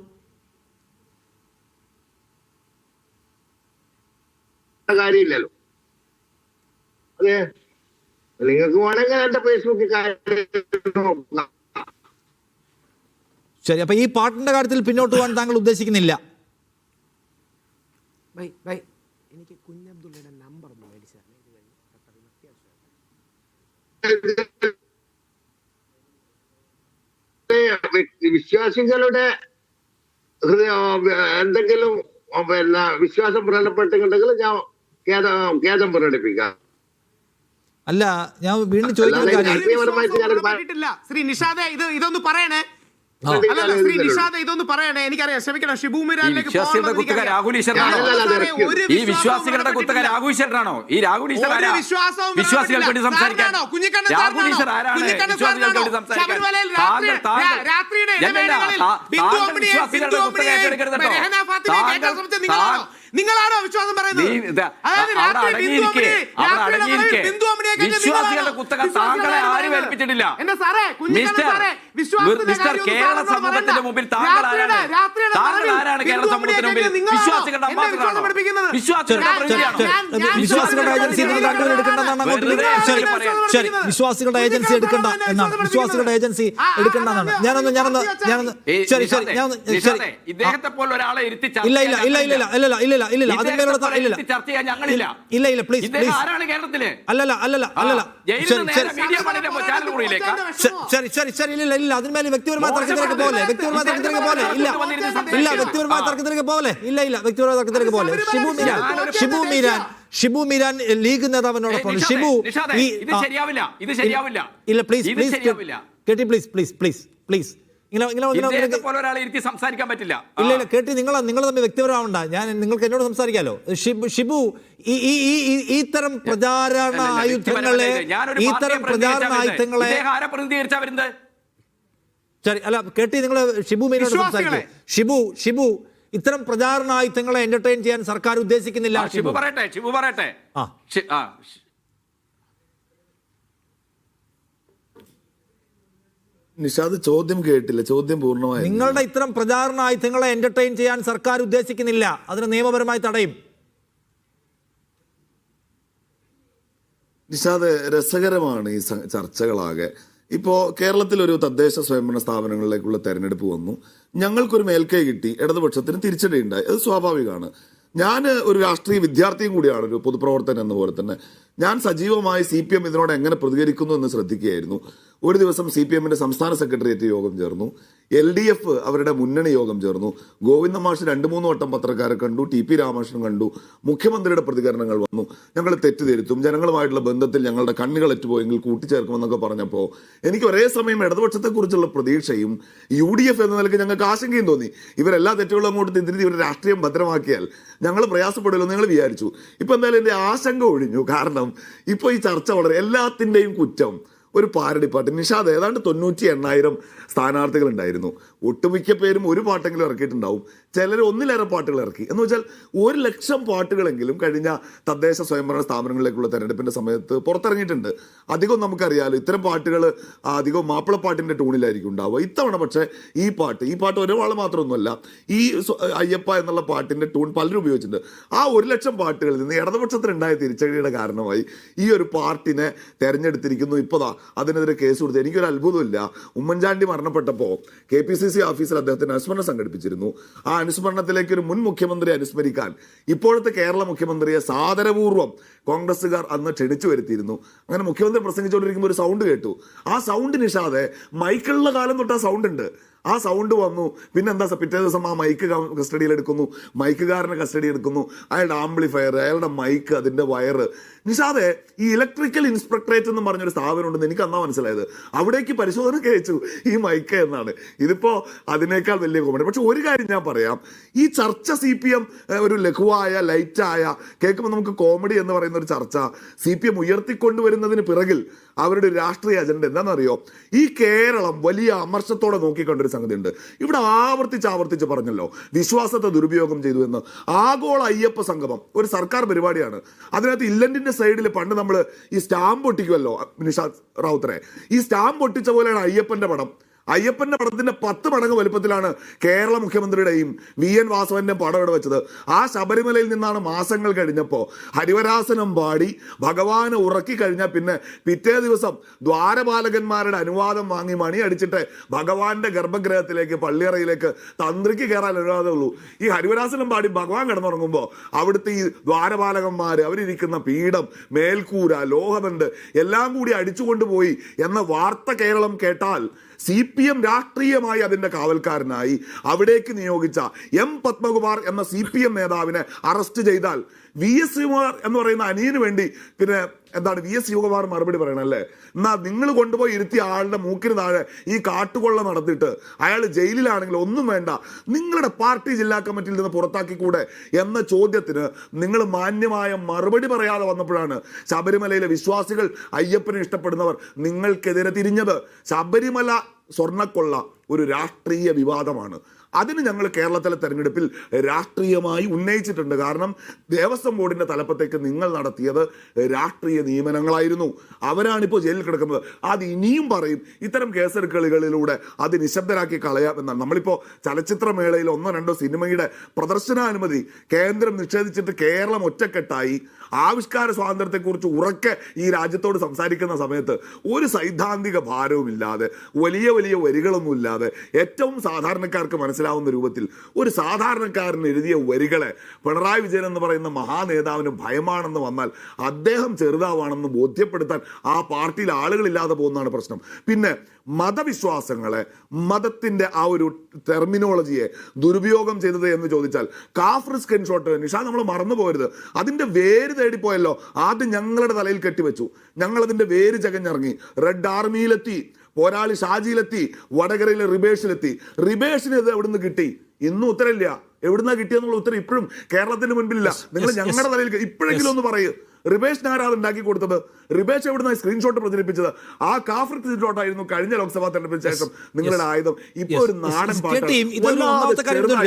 കാര്യമില്ലല്ലോ. അതെ, നിങ്ങൾക്ക് വേണമെങ്കിൽ എന്റെ ഫേസ്ബുക്കിൽ നോക്കാം. ശരി, അപ്പൊ ഈ പാട്ടിന്റെ കാര്യത്തിൽ പിന്നോട്ട് പോകാൻ താങ്കൾ ഉദ്ദേശിക്കുന്നില്ല? എനിക്ക് കുഞ്ഞബ്ദുള്ളയുടെ നമ്പർ ഒന്ന് മേടിച്ചു. വിശ്വാസികളുടെ എന്തെങ്കിലും പിന്നെ വിശ്വാസം പ്രകടപ്പെട്ടിട്ടുണ്ടെങ്കിൽ ഞാൻ ഖേദം പ്രകടിപ്പിക്കാം. അല്ല, ഞാൻ വീണ്ടും ചോദിക്കുന്ന ശ്രീ നിഷാദേ, ഇതൊന്ന് പറയണേ. ശ്രീ നിഷാദ് ഇതൊന്ന് പറയണേ. എനിക്കറിയാം, ക്ഷമിക്കണം, ഷിബുമിരാനിലേക്ക് വിശ്വാസികളുടെ കുത്തക രാഹുൽ ഈശ്വരനാണോ? ഈ വിശ്വാസികളുടെ കുത്തക രാഹുൽ ഈശ്വരനാണോ? ഈ രാഹുൽ ഈശ്വർ വിശ്വാസികൾക്ക് വേണ്ടി സംസാരിക്കാൻ രാഹുൽ ഈശ്വർ ആരാണ്? വിശ്വാസികൾക്ക് വേണ്ടി സംസാരിക്കാൻ നിങ്ങളാണോ വിശ്വാസം പറയുന്നത്? അതായത് രാത്രി ബിന്ദു അമ്മണിയെ കെട്ടിയ വിശ്വാസികളുടെ കുത്തക താങ്കളെ ആരും ഏൽപ്പിച്ചിട്ടില്ല. എന്റെ സാറേ, കുഞ്ഞിക്കണ്ണൻ സാറേ, മിസ്റ്റർ കേരള സമൂഹത്തിന്റെ മുമ്പിൽ താങ്കൾ ആരാണ്? താങ്കൾ ആരാണ് കേരള സമൂഹത്തിന്റെ മുമ്പിൽ? വിശ്വാസികളുടെ അംബാസഡറാണോ? വിശ്വാസികളുടെ ഏജൻസി എടുക്കേണ്ടതാണ് അങ്ങോട്ട്. ശരി, വിശ്വാസികളുടെ ഏജൻസി എടുക്കേണ്ട എന്നാണ്, വിശ്വാസികളുടെ ഏജൻസി എടുക്കേണ്ടതാണ്. ഞാനൊന്ന് ശരി ഇദ്ദേഹത്തെ പോലെ ഒരാളെ ഇരുത്തി ഇല്ല അതിന്മേലുള്ള ചർച്ച ചെയ്യാൻ ഞങ്ങളില്ല. ഇല്ല പ്ലീസ് ആരാണ് കേരളത്തില്? അല്ലല്ല ശരി ഇല്ല അതിന്മേൽ വ്യക്തിപരമായ തർക്കത്തിലേക്ക് പോലെ ഇല്ല വ്യക്തിപരമായ തർക്കത്തിലേക്ക് പോലെ വ്യക്തിപരമായ തർക്കത്തിലേക്ക് പോലെ. ഷിബു മീരാൻ ലീഗ് നേതാവിനോടൊപ്പം ഷിബു ഇല്ല കേട്ടി പ്ലീസ് സംസാരിക്കാൻ പറ്റില്ല. ഇല്ല കേട്ടി നിങ്ങൾ തമ്മിൽ വ്യക്തിപരമാവണ്ട. ഞാൻ നിങ്ങൾക്ക് എന്നോട് സംസാരിക്കാലോ. ഷിബു ഇത്തരം പ്രചാരണ ആയുധങ്ങളെ ശരി അല്ല കേട്ടി നിങ്ങൾ ഷിബു മീനോട് സംസാരിക്കോ. ഷിബു ഇത്തരം പ്രചാരണ ആയുധങ്ങളെ എന്റർടൈൻ ചെയ്യാൻ സർക്കാർ ഉദ്ദേശിക്കുന്നില്ല. ഷിബു പറയട്ടെ. നിഷാദ് ചോദ്യം കേട്ടില്ല, ചോദ്യം പൂർണ്ണമായി. നിങ്ങളുടെ ഇത്തരം പ്രചാരണ ആയുധങ്ങളെ എന്റർടൈൻ ചെയ്യാൻ സർക്കാർ ഉദ്ദേശിക്കുന്നില്ല, അതിന് നിയമപരമായി തടയും. നിഷാദ്, രസകരമാണ് ഈ ചർച്ചകളാകെ. ഇപ്പോൾ കേരളത്തിലൊരു തദ്ദേശ സ്വയംഭരണ സ്ഥാപനങ്ങളിലേക്കുള്ള തെരഞ്ഞെടുപ്പ് വന്നു. ഞങ്ങൾക്കൊരു മേൽക്കൈ കിട്ടി, ഇടതുപക്ഷത്തിന് തിരിച്ചടിയുണ്ടായി. അത് സ്വാഭാവികമാണ്. ഞാൻ ഒരു രാഷ്ട്രീയ വിദ്യാർത്ഥിയും കൂടിയാണ്, ഒരു പൊതുപ്രവർത്തകൻ എന്ന പോലെ തന്നെ. ഞാൻ സജീവമായി CPM ഇതിനോട് എങ്ങനെ പ്രതികരിക്കുന്നു എന്ന് ശ്രദ്ധിക്കുകയായിരുന്നു. ഒരു ദിവസം CPMന്റെ സംസ്ഥാന സെക്രട്ടേറിയറ്റ് യോഗം ചേർന്നു. LDF അവരുടെ മുന്നണി യോഗം ചേർന്നു. ഗോവിന്ദ മാഷ് 2-3 വട്ടം പത്രക്കാരെ കണ്ടു, TP രാമകൃഷ്ണൻ കണ്ടു. മുഖ്യമന്ത്രിയുടെ പ്രതികരണങ്ങൾ വന്നു. ഞങ്ങൾ തെറ്റുതിരുത്തും, ജനങ്ങളുമായിട്ടുള്ള ബന്ധത്തിൽ ഞങ്ങളുടെ കണ്ണുകൾ എറ്റുപോയെങ്കിൽ കൂട്ടിച്ചേർക്കുമെന്നൊക്കെ പറഞ്ഞപ്പോൾ എനിക്ക് ഒരേ സമയം ഇടതുപക്ഷത്തെക്കുറിച്ചുള്ള പ്രതീക്ഷയും UDF എന്ന നിലയ്ക്ക് ഞങ്ങൾക്ക് ആശങ്കയും തോന്നി. ഇവരെല്ലാ തെറ്റുകളും അങ്ങോട്ട് തിരിഞ്ഞ് ഇവരുടെ രാഷ്ട്രീയം ഭദ്രമാക്കിയാൽ ഞങ്ങൾ പ്രയാസപ്പെടുമല്ലോ ഞങ്ങൾ വിചാരിച്ചു. ഇപ്പം എന്തായാലും എൻ്റെ ആശങ്ക ഒഴിഞ്ഞു. കാരണം ഇപ്പോൾ ഈ ചർച്ച വളരെ എല്ലാത്തിൻ്റെയും കുറ്റം ഒരു പാരഡി പാട്ട്. നിഷാദ്, ഏതാണ്ട് 98,000 സ്ഥാനാർത്ഥികൾ ഉണ്ടായിരുന്നു. ഒട്ടുമിക്ക പേരും ഒരു പാട്ടെങ്കിലും ഇറക്കിയിട്ടുണ്ടാവും. ചിലർ ഒന്നിലേറെ പാട്ടുകൾ ഇറക്കി. എന്ന് വെച്ചാൽ 100,000 പാട്ടുകളെങ്കിലും കഴിഞ്ഞ തദ്ദേശ സ്വയംഭരണ സ്ഥാപനങ്ങളിലേക്കുള്ള തെരഞ്ഞെടുപ്പിന്റെ സമയത്ത് പുറത്തിറങ്ങിയിട്ടുണ്ട്. അധികം നമുക്കറിയാലോ, ഇത്തരം പാട്ടുകൾ അധികം മാപ്പിളപ്പാട്ടിന്റെ ടൂണിലായിരിക്കും ഉണ്ടാവുക. ഇത്തവണ പക്ഷേ ഈ പാട്ട് ഒരാൾ മാത്രമൊന്നുമല്ല, ഈ അയ്യപ്പ എന്നുള്ള പാട്ടിന്റെ ടൂൺ പലരും ഉപയോഗിച്ചിട്ടുണ്ട്. ആ 100,000 പാട്ടുകളിൽ നിന്ന് ഇടതുപക്ഷത്തിനുണ്ടായ തിരിച്ചടിയുടെ കാരണമായി ഈ ഒരു പാർട്ടിനെ തെരഞ്ഞെടുത്തിരിക്കുന്നു. ഇപ്പോഴാ അതിനെതിരെ കേസ് കൊടുത്ത്. എനിക്കൊരു അത്ഭുതമില്ല. ഉമ്മൻചാണ്ടി മരണപ്പെട്ടപ്പോൾ KPCC ഓഫീസിൽ അദ്ദേഹത്തിന് അനുസ്മരണം സംഘടിപ്പിച്ചിരുന്നു. ആ അനുസ്മരണത്തിലേക്ക് ഒരു മുൻ മുഖ്യമന്ത്രിയെ അനുസ്മരിക്കാൻ ഇപ്പോഴത്തെ കേരള മുഖ്യമന്ത്രിയെ സാദരപൂർവ്വം കോൺഗ്രസ്സുകാർ അന്ന് ക്ഷണിച്ചു വരുത്തിയിരുന്നു. അങ്ങനെ മുഖ്യമന്ത്രി പ്രസംഗിച്ചുകൊണ്ടിരിക്കുമ്പോൾ ഒരു സൗണ്ട് കേട്ടു. ആ സൗണ്ട് നിഷാദെ മൈക്കിളുള്ള കാലം തൊട്ട് ആ സൗണ്ട് ഉണ്ട്. ആ സൗണ്ട് വന്നു. പിന്നെന്താ, പിറ്റേ ദിവസം ആ മൈക്ക് കസ്റ്റഡിയിൽ എടുക്കുന്നു, മൈക്കുകാരനെ കസ്റ്റഡി എടുക്കുന്നു, അയാളുടെ ആംപ്ലിഫയർ, അയാളുടെ മൈക്ക്, അതിൻ്റെ വയറ്. നിഷാദെ, ഈ ഇലക്ട്രിക്കൽ ഇൻസ്പെക്ടറേറ്റ് എന്ന് പറഞ്ഞൊരു സ്ഥാപനം ഉണ്ടെന്ന് എനിക്ക് അന്നാ മനസ്സിലായത്. അവിടേക്ക് പരിശോധന അയച്ചു ഈ മൈക്ക് എന്നാണ്. ഇതിപ്പോൾ അതിനേക്കാൾ വലിയ കോമഡി. പക്ഷെ ഒരു കാര്യം ഞാൻ പറയാം, ഈ ചർച്ച CPM ഒരു ലഘുവായ ലൈറ്റായ കേൾക്കുമ്പോൾ നമുക്ക് കോമഡി എന്ന് പറയുന്ന ഒരു ചർച്ച CPM ഉയർത്തിക്കൊണ്ടുവരുന്നതിന് പിറകിൽ അവരുടെ രാഷ്ട്രീയ അജണ്ട എന്താണെന്നറിയോ? ഈ കേരളം വലിയ അമർഷത്തോടെ നോക്കിക്കൊണ്ടൊരു സംഗതി ഉണ്ട്. ഇവിടെ ആവർത്തിച്ച് പറഞ്ഞല്ലോ വിശ്വാസത്തെ ദുരുപയോഗം ചെയ്തു എന്ന്. ആഗോള അയ്യപ്പ സംഗമം ഒരു സർക്കാർ പരിപാടിയാണ്. അതിനകത്ത് ഇല്ലന്റിന്റെ സൈഡിൽ പണ്ട് നമ്മൾ ഈ സ്റ്റാമ്പ് ഒട്ടിക്കുമല്ലോ നിഷാദ് റാവുത്തറെ, ഈ സ്റ്റാമ്പ് ഒട്ടിച്ച പോലെയാണ് അയ്യപ്പന്റെ പടം. അയ്യപ്പന്റെ പടത്തിന്റെ 10 മടങ്ങ് വലുപ്പത്തിലാണ് കേരള മുഖ്യമന്ത്രിയുടെയും VN വാസവന്റെ പടം ഇവിടെ വെച്ചത്. ആ ശബരിമലയിൽ നിന്നാണ് മാസങ്ങൾ കഴിഞ്ഞപ്പോൾ ഹരിവരാസനം പാടി ഭഗവാനെ ഉറക്കി കഴിഞ്ഞാൽ പിന്നെ പിറ്റേ ദിവസം ദ്വാരപാലകന്മാരുടെ അനുവാദം വാങ്ങി മണി അടിച്ചിട്ട് ഭഗവാന്റെ ഗർഭഗൃഹത്തിലേക്ക് പള്ളിയറയിലേക്ക് തന്ത്രിക്ക് കയറാൻ അനുവാദമുള്ളൂ. ഈ ഹരിവരാസനം പാടി ഭഗവാൻ കിടന്നുറങ്ങുമ്പോൾ അവിടുത്തെ ഈ ദ്വാരപാലകന്മാർ അവരിയ്ക്കുന്ന പീഠം, മേൽക്കൂര, ലോഹദണ്ഡ് എല്ലാം കൂടി അടിച്ചുകൊണ്ടുപോയി എന്ന വാർത്ത കേരളം കേട്ടാൽ CPM രാഷ്ട്രീയമായി അതിന്റെ കാവൽക്കാരനായി അവിടേക്ക് നിയോഗിച്ച M പത്മകുമാർ എന്ന CPM നേതാവിനെ അറസ്റ്റ് ചെയ്താൽ VS ശിവകുമാർ എന്ന് പറയുന്ന അനിയന് വേണ്ടി പിന്നെ എന്താണ് VS ശിവകുമാർ മറുപടി പറയണം അല്ലേ? എന്നാൽ നിങ്ങൾ കൊണ്ടുപോയി ഇരുത്തിയ ആളുടെ മൂക്കിന് താഴെ ഈ കാട്ടുകൊള്ള നടത്തിയിട്ട് അയാൾ ജയിലിലാണെങ്കിൽ ഒന്നും വേണ്ട, നിങ്ങളുടെ പാർട്ടി ജില്ലാ കമ്മിറ്റിയിൽ നിന്ന് പുറത്താക്കിക്കൂടെ എന്ന ചോദ്യത്തിന് നിങ്ങൾ മാന്യമായ മറുപടി പറയാതെ വന്നപ്പോഴാണ് ശബരിമലയിലെ വിശ്വാസികൾ, അയ്യപ്പനെ ഇഷ്ടപ്പെടുന്നവർ നിങ്ങൾക്കെതിരെ തിരിഞ്ഞത്. ശബരിമല സ്വർണ്ണക്കൊള്ള ഒരു രാഷ്ട്രീയ വിവാദമാണ്. അതിന് ഞങ്ങൾ കേരളത്തിലെ തെരഞ്ഞെടുപ്പിൽ രാഷ്ട്രീയമായി ഉന്നയിച്ചിട്ടുണ്ട്. കാരണം ദേവസ്വം ബോർഡിന്റെ തലപ്പത്തേക്ക് നിങ്ങൾ നടത്തിയത് രാഷ്ട്രീയ നിയമനങ്ങളായിരുന്നു. അവരാണിപ്പോൾ ജയിലിൽ കിടക്കുന്നത്. അത് ഇനിയും പറയും. ഇത്തരം കേസെടുക്കലുകളിലൂടെ അത് നിശബ്ദരാക്കി കളയാമെന്നാണ്. നമ്മളിപ്പോൾ ചലച്ചിത്രമേളയിൽ 1-2 സിനിമയുടെ പ്രദർശനാനുമതി കേന്ദ്രം നിഷേധിച്ചിട്ട് കേരളം ഒറ്റക്കെട്ടായി ആവിഷ്കാര സ്വാതന്ത്ര്യത്തെക്കുറിച്ച് ഉറക്കെ ഈ രാജ്യത്തോട് സംസാരിക്കുന്ന സമയത്ത് ഒരു സൈദ്ധാന്തിക ഭാരവുമില്ലാതെ വലിയ വലിയ വരികളൊന്നുമില്ലാതെ ഏറ്റവും സാധാരണക്കാർക്ക് മനസ്സിലാവുന്ന രൂപത്തിൽ ഒരു സാധാരണക്കാരൻ എഴുതിയ വരികളെ പിണറായി വിജയൻ എന്ന് പറയുന്ന മഹാനേതാവിന് ഭയമാണെന്ന് വന്നാൽ അദ്ദേഹം ചെറുതാവാണെന്ന് ബോധ്യപ്പെടുത്താൻ ആ പാർട്ടിയിൽ ആളുകളില്ലാതെ പോകുന്നതാണ് പ്രശ്നം. പിന്നെ മതവിശ്വാസങ്ങളെ, മതത്തിന്റെ ആ ഒരു ടെർമിനോളജിയെ ദുരുപയോഗം ചെയ്തത് എന്ന് ചോദിച്ചാൽ കാഫർ സ്ക്രീൻഷോട്ട് നിഷാ നമ്മൾ മറന്നു പോകരുത്. അതിന്റെ വേര് തേടിപ്പോയല്ലോ. ആദ്യം ഞങ്ങളുടെ തലയിൽ കെട്ടിവെച്ചു. ഞങ്ങൾ അതിന്റെ വേര് ചകഞ്ഞിറങ്ങി. റെഡ് ആർമിയിലെത്തി, പോരാളി ഷാജിയിലെത്തി, വടകരയിലെ റിബേഷിലെത്തി. റിബേഷിന് ഇത് എവിടുന്ന് കിട്ടി? ഇന്നും ഉത്തരമില്ല. എവിടുന്നാ കിട്ടിയെന്നുള്ള ഉത്തരം ഇപ്പോഴും കേരളത്തിന് മുൻപിലില്ല. നിങ്ങൾ ഞങ്ങളുടെ തലയിൽ ഇപ്പോഴെങ്കിലും ഒന്ന് പറയൂ. റിബേഷ് ആരാണ് ഉണ്ടാക്കി കൊടുത്തത്? റിബേഷ് എവിടുന്ന സ്ക്രീൻഷോട്ട് പ്രചരിപ്പിച്ചത്? ആ കാഫർ സ്ക്രീൻഷോട്ടായിരുന്നു കഴിഞ്ഞ ലോക്സഭാ തെരഞ്ഞെടുപ്പിന് ശേഷം നിങ്ങളുടെ ആയുധം. ഇപ്പൊ ഒരു നാടൻ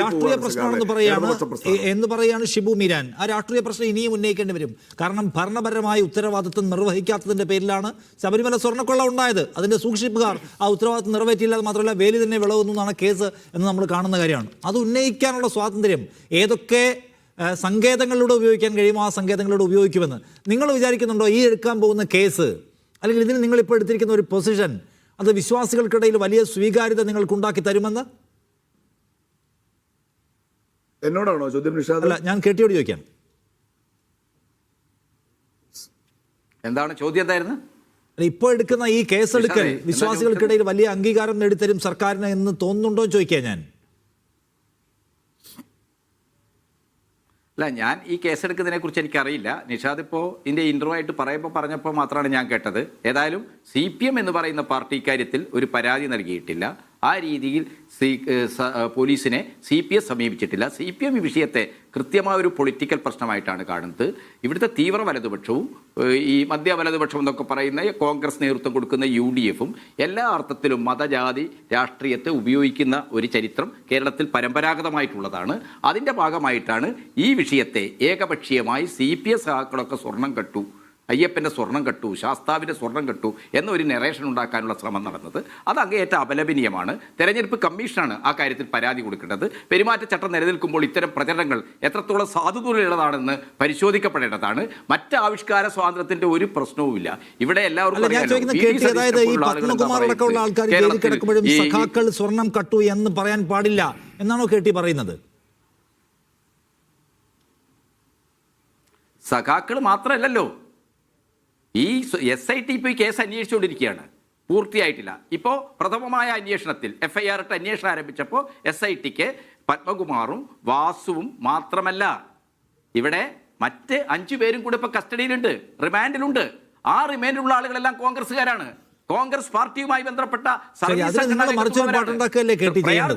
രാഷ്ട്രീയ പ്രശ്നമാണെന്ന് പറയാണ് ഷിബു മീരാൻ. ആ രാഷ്ട്രീയ പ്രശ്നം ഇനിയും ഉന്നയിക്കേണ്ടി വരും. കാരണം ഭരണപരമായ ഉത്തരവാദിത്വം നിർവഹിക്കാത്തതിന്റെ പേരിലാണ് ശബരിമല സ്വർണ്ണക്കൊള്ള ഉണ്ടായത്. അതിന്റെ സൂക്ഷിപ്പുകാർ ആ ഉത്തരവാദിത്വം നിറവേറ്റിയില്ലാതെ മാത്രമല്ല വേലി തന്നെ വിളവുന്നു എന്നാണ് കേസ് എന്ന് നമ്മൾ കാണുന്ന കാര്യമാണ്. അത് ഉന്നയിക്കാനുള്ള സ്വാതന്ത്ര്യം ഏതൊക്കെ സങ്കേതങ്ങളിലൂടെ ഉപയോഗിക്കാൻ കഴിയുമോ ആ സങ്കേതങ്ങളിലൂടെ ഉപയോഗിക്കുമെന്ന് നിങ്ങൾ വിചാരിക്കുന്നുണ്ടോ? ഈ എടുക്കാൻ പോകുന്ന കേസ് അല്ലെങ്കിൽ ഇതിന് നിങ്ങളിപ്പോൾ എടുത്തിരിക്കുന്ന ഒരു പൊസിഷൻ അത് വിശ്വാസികൾക്കിടയിൽ വലിയ സ്വീകാര്യത നിങ്ങൾക്കുണ്ടാക്കി തരുമെന്ന്? എന്നോടാണോ ചോദ്യം നിഷാദ്? അല്ല, ഞാൻ കേട്ടിയോട് ചോദിക്കാം. എന്താണ് ചോദ്യം? എന്തായിരുന്നു ഇപ്പോൾ എടുക്കുന്ന ഈ കേസെടുക്കൽ വിശ്വാസികൾക്കിടയിൽ വലിയ അംഗീകാരം നേടിത്തരും സർക്കാരിന് എന്ന് തോന്നുന്നുണ്ടോ എന്ന് ചോദിക്കാം ഞാൻ. അല്ല, ഞാൻ ഈ കേസെടുക്കുന്നതിനെ കുറിച്ച് എനിക്കറിയില്ല. നിഷാദ് ഇപ്പോൾ ഇതിൻ്റെ ഇൻ്റർവ്യൂ ആയിട്ട് പറഞ്ഞപ്പോൾ മാത്രമാണ് ഞാൻ കേട്ടത്. ഏതായാലും CPM എന്ന് പറയുന്ന പാർട്ടി ഇക്കാര്യത്തിൽ ഒരു പരാതി നൽകിയിട്ടില്ല. ആ രീതിയിൽ പോലീസിനെ CPS സമീപിച്ചിട്ടില്ല. CPM ഈ വിഷയത്തെ കൃത്യമായ ഒരു പൊളിറ്റിക്കൽ പ്രശ്നമായിട്ടാണ് കാണുന്നത്. ഇവിടുത്തെ തീവ്ര വലതുപക്ഷവും ഈ മധ്യ വലതുപക്ഷം എന്നൊക്കെ പറയുന്ന കോൺഗ്രസ് നേതൃത്വം കൊടുക്കുന്ന UDFും എല്ലാ അർത്ഥത്തിലും മതജാതി രാഷ്ട്രീയത്തെ ഉപയോഗിക്കുന്ന ഒരു ചരിത്രം കേരളത്തിൽ പരമ്പരാഗതമായിട്ടുള്ളതാണ്. അതിൻ്റെ ഭാഗമായിട്ടാണ് ഈ വിഷയത്തെ ഏകപക്ഷീയമായി CPS ആക്കളൊക്കെ സ്വർണം കെട്ടു, അയ്യപ്പൻ്റെ സ്വർണം കെട്ടു, ശാസ്താവിൻ്റെ സ്വർണം കെട്ടു എന്നൊരു നെറേഷൻ ഉണ്ടാക്കാനുള്ള ശ്രമം നടന്നത്. അത് അങ്ങേയറ്റം അപലപനീയമാണ്. തെരഞ്ഞെടുപ്പ് കമ്മീഷനാണ് ആ കാര്യത്തിൽ പരാതി കൊടുക്കേണ്ടത്. പെരുമാറ്റച്ചട്ടം നിലനിൽക്കുമ്പോൾ ഇത്തരം പ്രചരണങ്ങൾ എത്രത്തോളം സാധുതയുള്ളതാണെന്ന് പരിശോധിക്കപ്പെടേണ്ടതാണ്. മറ്റ് ആവിഷ്കാര സ്വാതന്ത്ര്യത്തിന്റെ ഒരു പ്രശ്നവുമില്ല. ഇവിടെ എല്ലാവർക്കും സഖാക്കൾ സ്വർണം കട്ടു എന്ന് പറയാൻ പാടില്ല എന്നാണോ കേട്ടി പറയുന്നത്? സഖാക്കൾ മാത്രമല്ലല്ലോ, ഈ SIT ഇപ്പോൾ ഈ കേസ് അന്വേഷിച്ചുകൊണ്ടിരിക്കുകയാണ്, പൂർത്തിയായിട്ടില്ല. ഇപ്പോൾ പ്രഥമമായ അന്വേഷണത്തിൽ FIR ഇട്ട് അന്വേഷണം ആരംഭിച്ചപ്പോൾ SITക്ക് പത്മകുമാറും വാസുവും മാത്രമല്ല, ഇവിടെ മറ്റ് 5 പേരും കൂടെ ഇപ്പോൾ കസ്റ്റഡിയിലുണ്ട്, റിമാൻഡിലുണ്ട്. ആ റിമാൻഡിലുള്ള ആളുകളെല്ലാം കോൺഗ്രസ്സുകാരാണ്. കോൺഗ്രസ് പാർട്ടിയുമായി ബന്ധപ്പെട്ട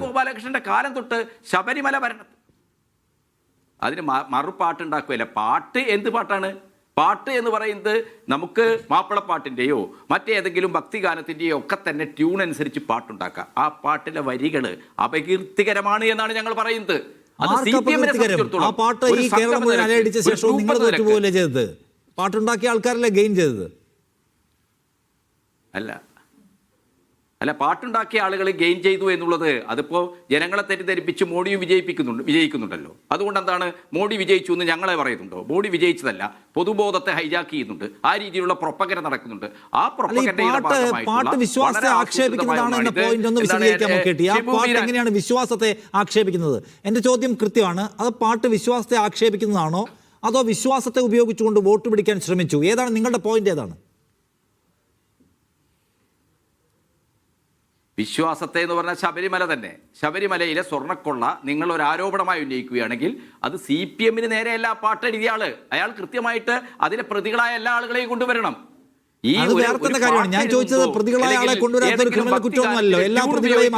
ഗോപാലകൃഷ്ണന്റെ കാലം തൊട്ട് ശബരിമല ഭരണം. അതിന് മറുപാട്ടുണ്ടാക്കുകയല്ല. പാട്ട് എന്ത് പാട്ടാണ്? പാട്ട് എന്ന് പറയുന്നത് നമുക്ക് മാപ്പിളപ്പാട്ടിൻ്റെയോ മറ്റേതെങ്കിലും ഭക്തിഗാനത്തിൻ്റെയോ ഒക്കെ തന്നെ ട്യൂൺ അനുസരിച്ച് പാട്ടുണ്ടാക്കാം. ആ പാട്ടിലെ വരികൾ അപകീർത്തികരമാണ് എന്നാണ് ഞങ്ങൾ പറയുന്നത്. അത് പാട്ടുണ്ടാക്കിയ ആൾക്കാരല്ലേ ഗെയിൻ ചെയ്തത്? അല്ല, പാട്ടുണ്ടാക്കിയ ആളുകൾ ഗെയിൻ ചെയ്തു എന്നുള്ളത് അതിപ്പോൾ ജനങ്ങളെ തെറ്റിദ്ധരിപ്പിച്ച് മോഡിയും വിജയിക്കുന്നുണ്ടല്ലോ. അതുകൊണ്ട് എന്താണ് മോഡി വിജയിച്ചു എന്ന് ഞങ്ങളെ പറയുന്നുണ്ടോ? മോഡി വിജയിച്ചതല്ല, പൊതുബോധത്തെ ഹൈജാക്ക് ചെയ്യുന്നുണ്ട്. ആ രീതിയിലുള്ള പ്രൊപ്പഗൻഡ നടക്കുന്നുണ്ട്. ആ പാട്ട് വിശ്വാസത്തെ ആക്ഷേപിക്കുന്നതാണ് എന്ന പോയിന്റ് ഒന്ന് വിശദീകരിക്കാൻ നോക്കിയിട്ട് ആ പാട്ട് എങ്ങനെയാണ് വിശ്വാസത്തെ ആക്ഷേപിക്കുന്നത്? എന്റെ ചോദ്യം കൃത്യമാണ്. അത് പാട്ട് വിശ്വാസത്തെ ആക്ഷേപിക്കുന്നതാണോ അതോ വിശ്വാസത്തെ ഉപയോഗിച്ചുകൊണ്ട് വോട്ട് പിടിക്കാൻ ശ്രമിച്ചു? ഏതാണ് നിങ്ങളുടെ പോയിന്റ്? ഏതാണ് വിശ്വാസത്തെ എന്ന് പറഞ്ഞാൽ ശബരിമല തന്നെ. ശബരിമലയിലെ സ്വർണ്ണക്കൊള്ള നിങ്ങൾ ഒരു ആരോപണമായി ഉന്നയിക്കുകയാണെങ്കിൽ അത് CPMന് നേരെയല്ല ആ പാട്ട് എഴുതിയ ആള്. അയാൾ കൃത്യമായിട്ട് അതിലെ പ്രതികളായ എല്ലാ ആളുകളെയും കൊണ്ടുവരണം. ഞാൻ ചോദിച്ചത് പ്രതികളായ ആളെ കൊണ്ടുവരാത്ത ഒരു ക്രിമിനൽ കുറ്റമൊന്നുമല്ലോ. എല്ലാ പ്രതികളെയും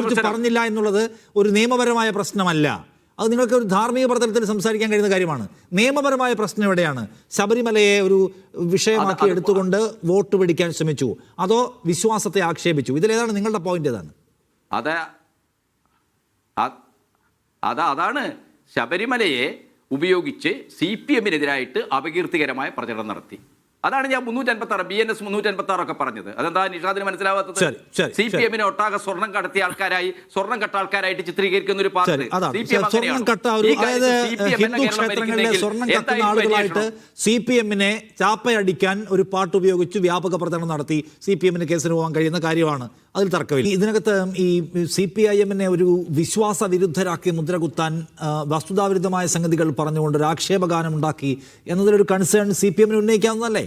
കുറിച്ച് പറഞ്ഞില്ല എന്നുള്ളത് ഒരു നിയമപരമായ പ്രശ്നമല്ല. അത് നിങ്ങൾക്ക് ഒരു ധാർമ്മിക പ്രതലത്തിൽ സംസാരിക്കാൻ കഴിയുന്ന കാര്യമാണ്. നിയമപരമായ പ്രശ്നം എവിടെയാണ്? ശബരിമലയെ ഒരു വിഷയമാക്കി എടുത്തുകൊണ്ട് വോട്ട് പിടിക്കാൻ ശ്രമിച്ചു അതോ വിശ്വാസത്തെ ആക്ഷേപിച്ചു? ഇതിലേതാണ് നിങ്ങളുടെ പോയിന്റ്? ഏതാണ്? അതാണ് ശബരിമലയെ ഉപയോഗിച്ച് CPM-നെതിരായിട്ട് അപകീർത്തികരമായ പ്രചരണം നടത്തി. അതാണ് ഞാൻ 356 BNS 356 ഒക്കെ പറഞ്ഞത്. അതെന്താ നിഷാദിന് മനസ്സിലാവാത്തത്? CPM-നെ ഒട്ടാകെ സ്വർണം കടത്തിയ ആൾക്കാരായി, സ്വർണം കട്ട ആൾക്കാരായിട്ട് ചിത്രീകരിക്കുന്ന ഒരു പാർട്ടി CPM-നെ ചാപ്പയടിക്കാൻ ഒരു പാട്ട് ഉപയോഗിച്ച് വ്യാപക പ്രചരണം നടത്തി. CPM-ന് കേസിന് പോകാൻ കഴിയുന്ന കാര്യമാണ്, അതിൽ തർക്കമില്ല. ഇതിനകത്ത് ഈ CPIM-നെ ഒരു വിശ്വാസ വിരുദ്ധരാക്കി മുദ്രകുത്താൻ വസ്തുതാവിരുദ്ധമായ സംഗതികൾ പറഞ്ഞുകൊണ്ട് ഒരു ആക്ഷേപഗാനം ഉണ്ടാക്കി എന്നതിലൊരു കൺസേൺ CPM-ന് ഉന്നയിക്കാവുന്നതല്ലേ?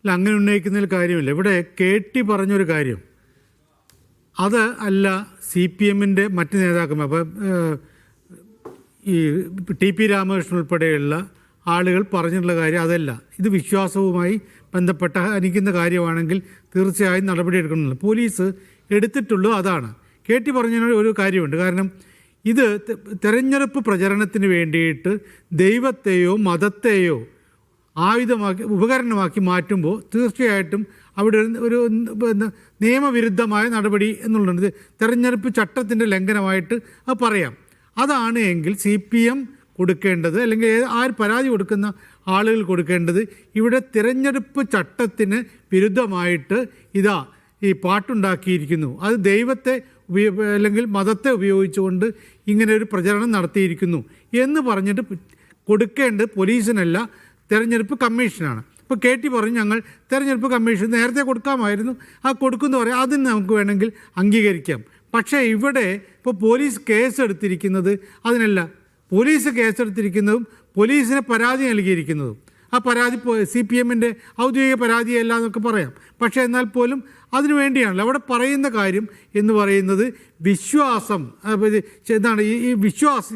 അല്ല, അങ്ങനെ ഉന്നയിക്കുന്നതിൽ കാര്യമില്ല. ഇവിടെ KT പറഞ്ഞൊരു കാര്യം അത് അല്ല CPM-ന്റെ മറ്റ് നേതാക്കന്മാർ, അപ്പം ഈ TP രാമകൃഷ്ണൻ ഉൾപ്പെടെയുള്ള ആളുകൾ പറഞ്ഞിട്ടുള്ള കാര്യം അതല്ല. ഇത് വിശ്വാസവുമായി ബന്ധപ്പെട്ട അനിക്കുന്ന കാര്യമാണെങ്കിൽ തീർച്ചയായും നടപടിയെടുക്കണമെന്നില്ല. പോലീസ് എടുത്തിട്ടുള്ളൂ അതാണ്. KT പറഞ്ഞ ഒരു കാര്യമുണ്ട്. കാരണം ഇത് തെരഞ്ഞെടുപ്പ് പ്രചരണത്തിന് വേണ്ടിയിട്ട് ദൈവത്തെയോ മതത്തെയോ ആയുധമാക്കി ഉപകരണമാക്കി മാറ്റുമ്പോൾ തീർച്ചയായിട്ടും അവിടെ ഒരു നിയമവിരുദ്ധമായ നടപടി എന്നുള്ളത് തെരഞ്ഞെടുപ്പ് ചട്ടത്തിൻ്റെ ലംഘനമായിട്ട് അത് പറയാം. അതാണ് എങ്കിൽ CPM കൊടുക്കേണ്ടത്, അല്ലെങ്കിൽ ആര് പരാതി കൊടുക്കുന്ന ആളുകൾ കൊടുക്കേണ്ടത്, ഇവിടെ തിരഞ്ഞെടുപ്പ് ചട്ടത്തിന് വിരുദ്ധമായിട്ട് ഈ പാട്ടുണ്ടാക്കിയിരിക്കുന്നു, അത് ദൈവത്തെ അല്ലെങ്കിൽ മതത്തെ ഉപയോഗിച്ചുകൊണ്ട് ഇങ്ങനെ ഒരു പ്രചരണം നടത്തിയിരിക്കുന്നു എന്ന് പറഞ്ഞിട്ട് കൊടുക്കേണ്ടത് പോലീസിനല്ല, തെരഞ്ഞെടുപ്പ് കമ്മീഷനാണ്. ഇപ്പോൾ KT പറഞ്ഞു ഞങ്ങൾ തെരഞ്ഞെടുപ്പ് കമ്മീഷൻ നേരത്തെ കൊടുക്കാമായിരുന്നു, ആ കൊടുക്കുമെന്ന് പറയാം, അതിന് നമുക്ക് വേണമെങ്കിൽ അംഗീകരിക്കാം. പക്ഷേ ഇവിടെ ഇപ്പോൾ പോലീസ് കേസെടുത്തിരിക്കുന്നത് അതിനല്ല. പോലീസ് കേസെടുത്തിരിക്കുന്നതും പോലീസിന് പരാതി നൽകിയിരിക്കുന്നതും ആ പരാതി CPM-ന്റെ ഔദ്യോഗിക പരാതിയല്ല എന്നൊക്കെ പറയാം. പക്ഷേ എന്നാൽ പോലും അതിനു വേണ്ടിയാണല്ലോ അവിടെ പറയുന്ന കാര്യം എന്ന് പറയുന്നത് വിശ്വാസം എന്താണ്, ഈ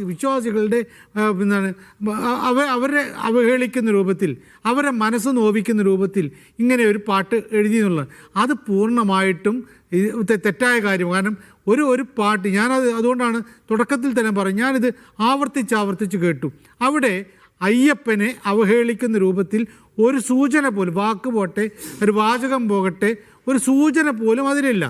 വിശ്വാസികളുടെ എന്താണ് അവരെ അവഹേളിക്കുന്ന രൂപത്തിൽ, അവരെ മനസ്സ് നോവിക്കുന്ന രൂപത്തിൽ ഇങ്ങനെ ഒരു പാട്ട് എഴുതി എന്നുള്ളത് അത് പൂർണ്ണമായിട്ടും തെറ്റായ കാര്യം. കാരണം ഒരു പാട്ട് അതുകൊണ്ടാണ് തുടക്കത്തിൽ തന്നെ പറഞ്ഞു, ഞാനിത് ആവർത്തിച്ച് കേട്ടു. അവിടെ അയ്യപ്പനെ അവഹേളിക്കുന്ന രൂപത്തിൽ ഒരു സൂചന പോലും, വാക്ക് പോട്ടെ, ഒരു വാചകം പോകട്ടെ, ഒരു സൂചന പോലും അതിലില്ല.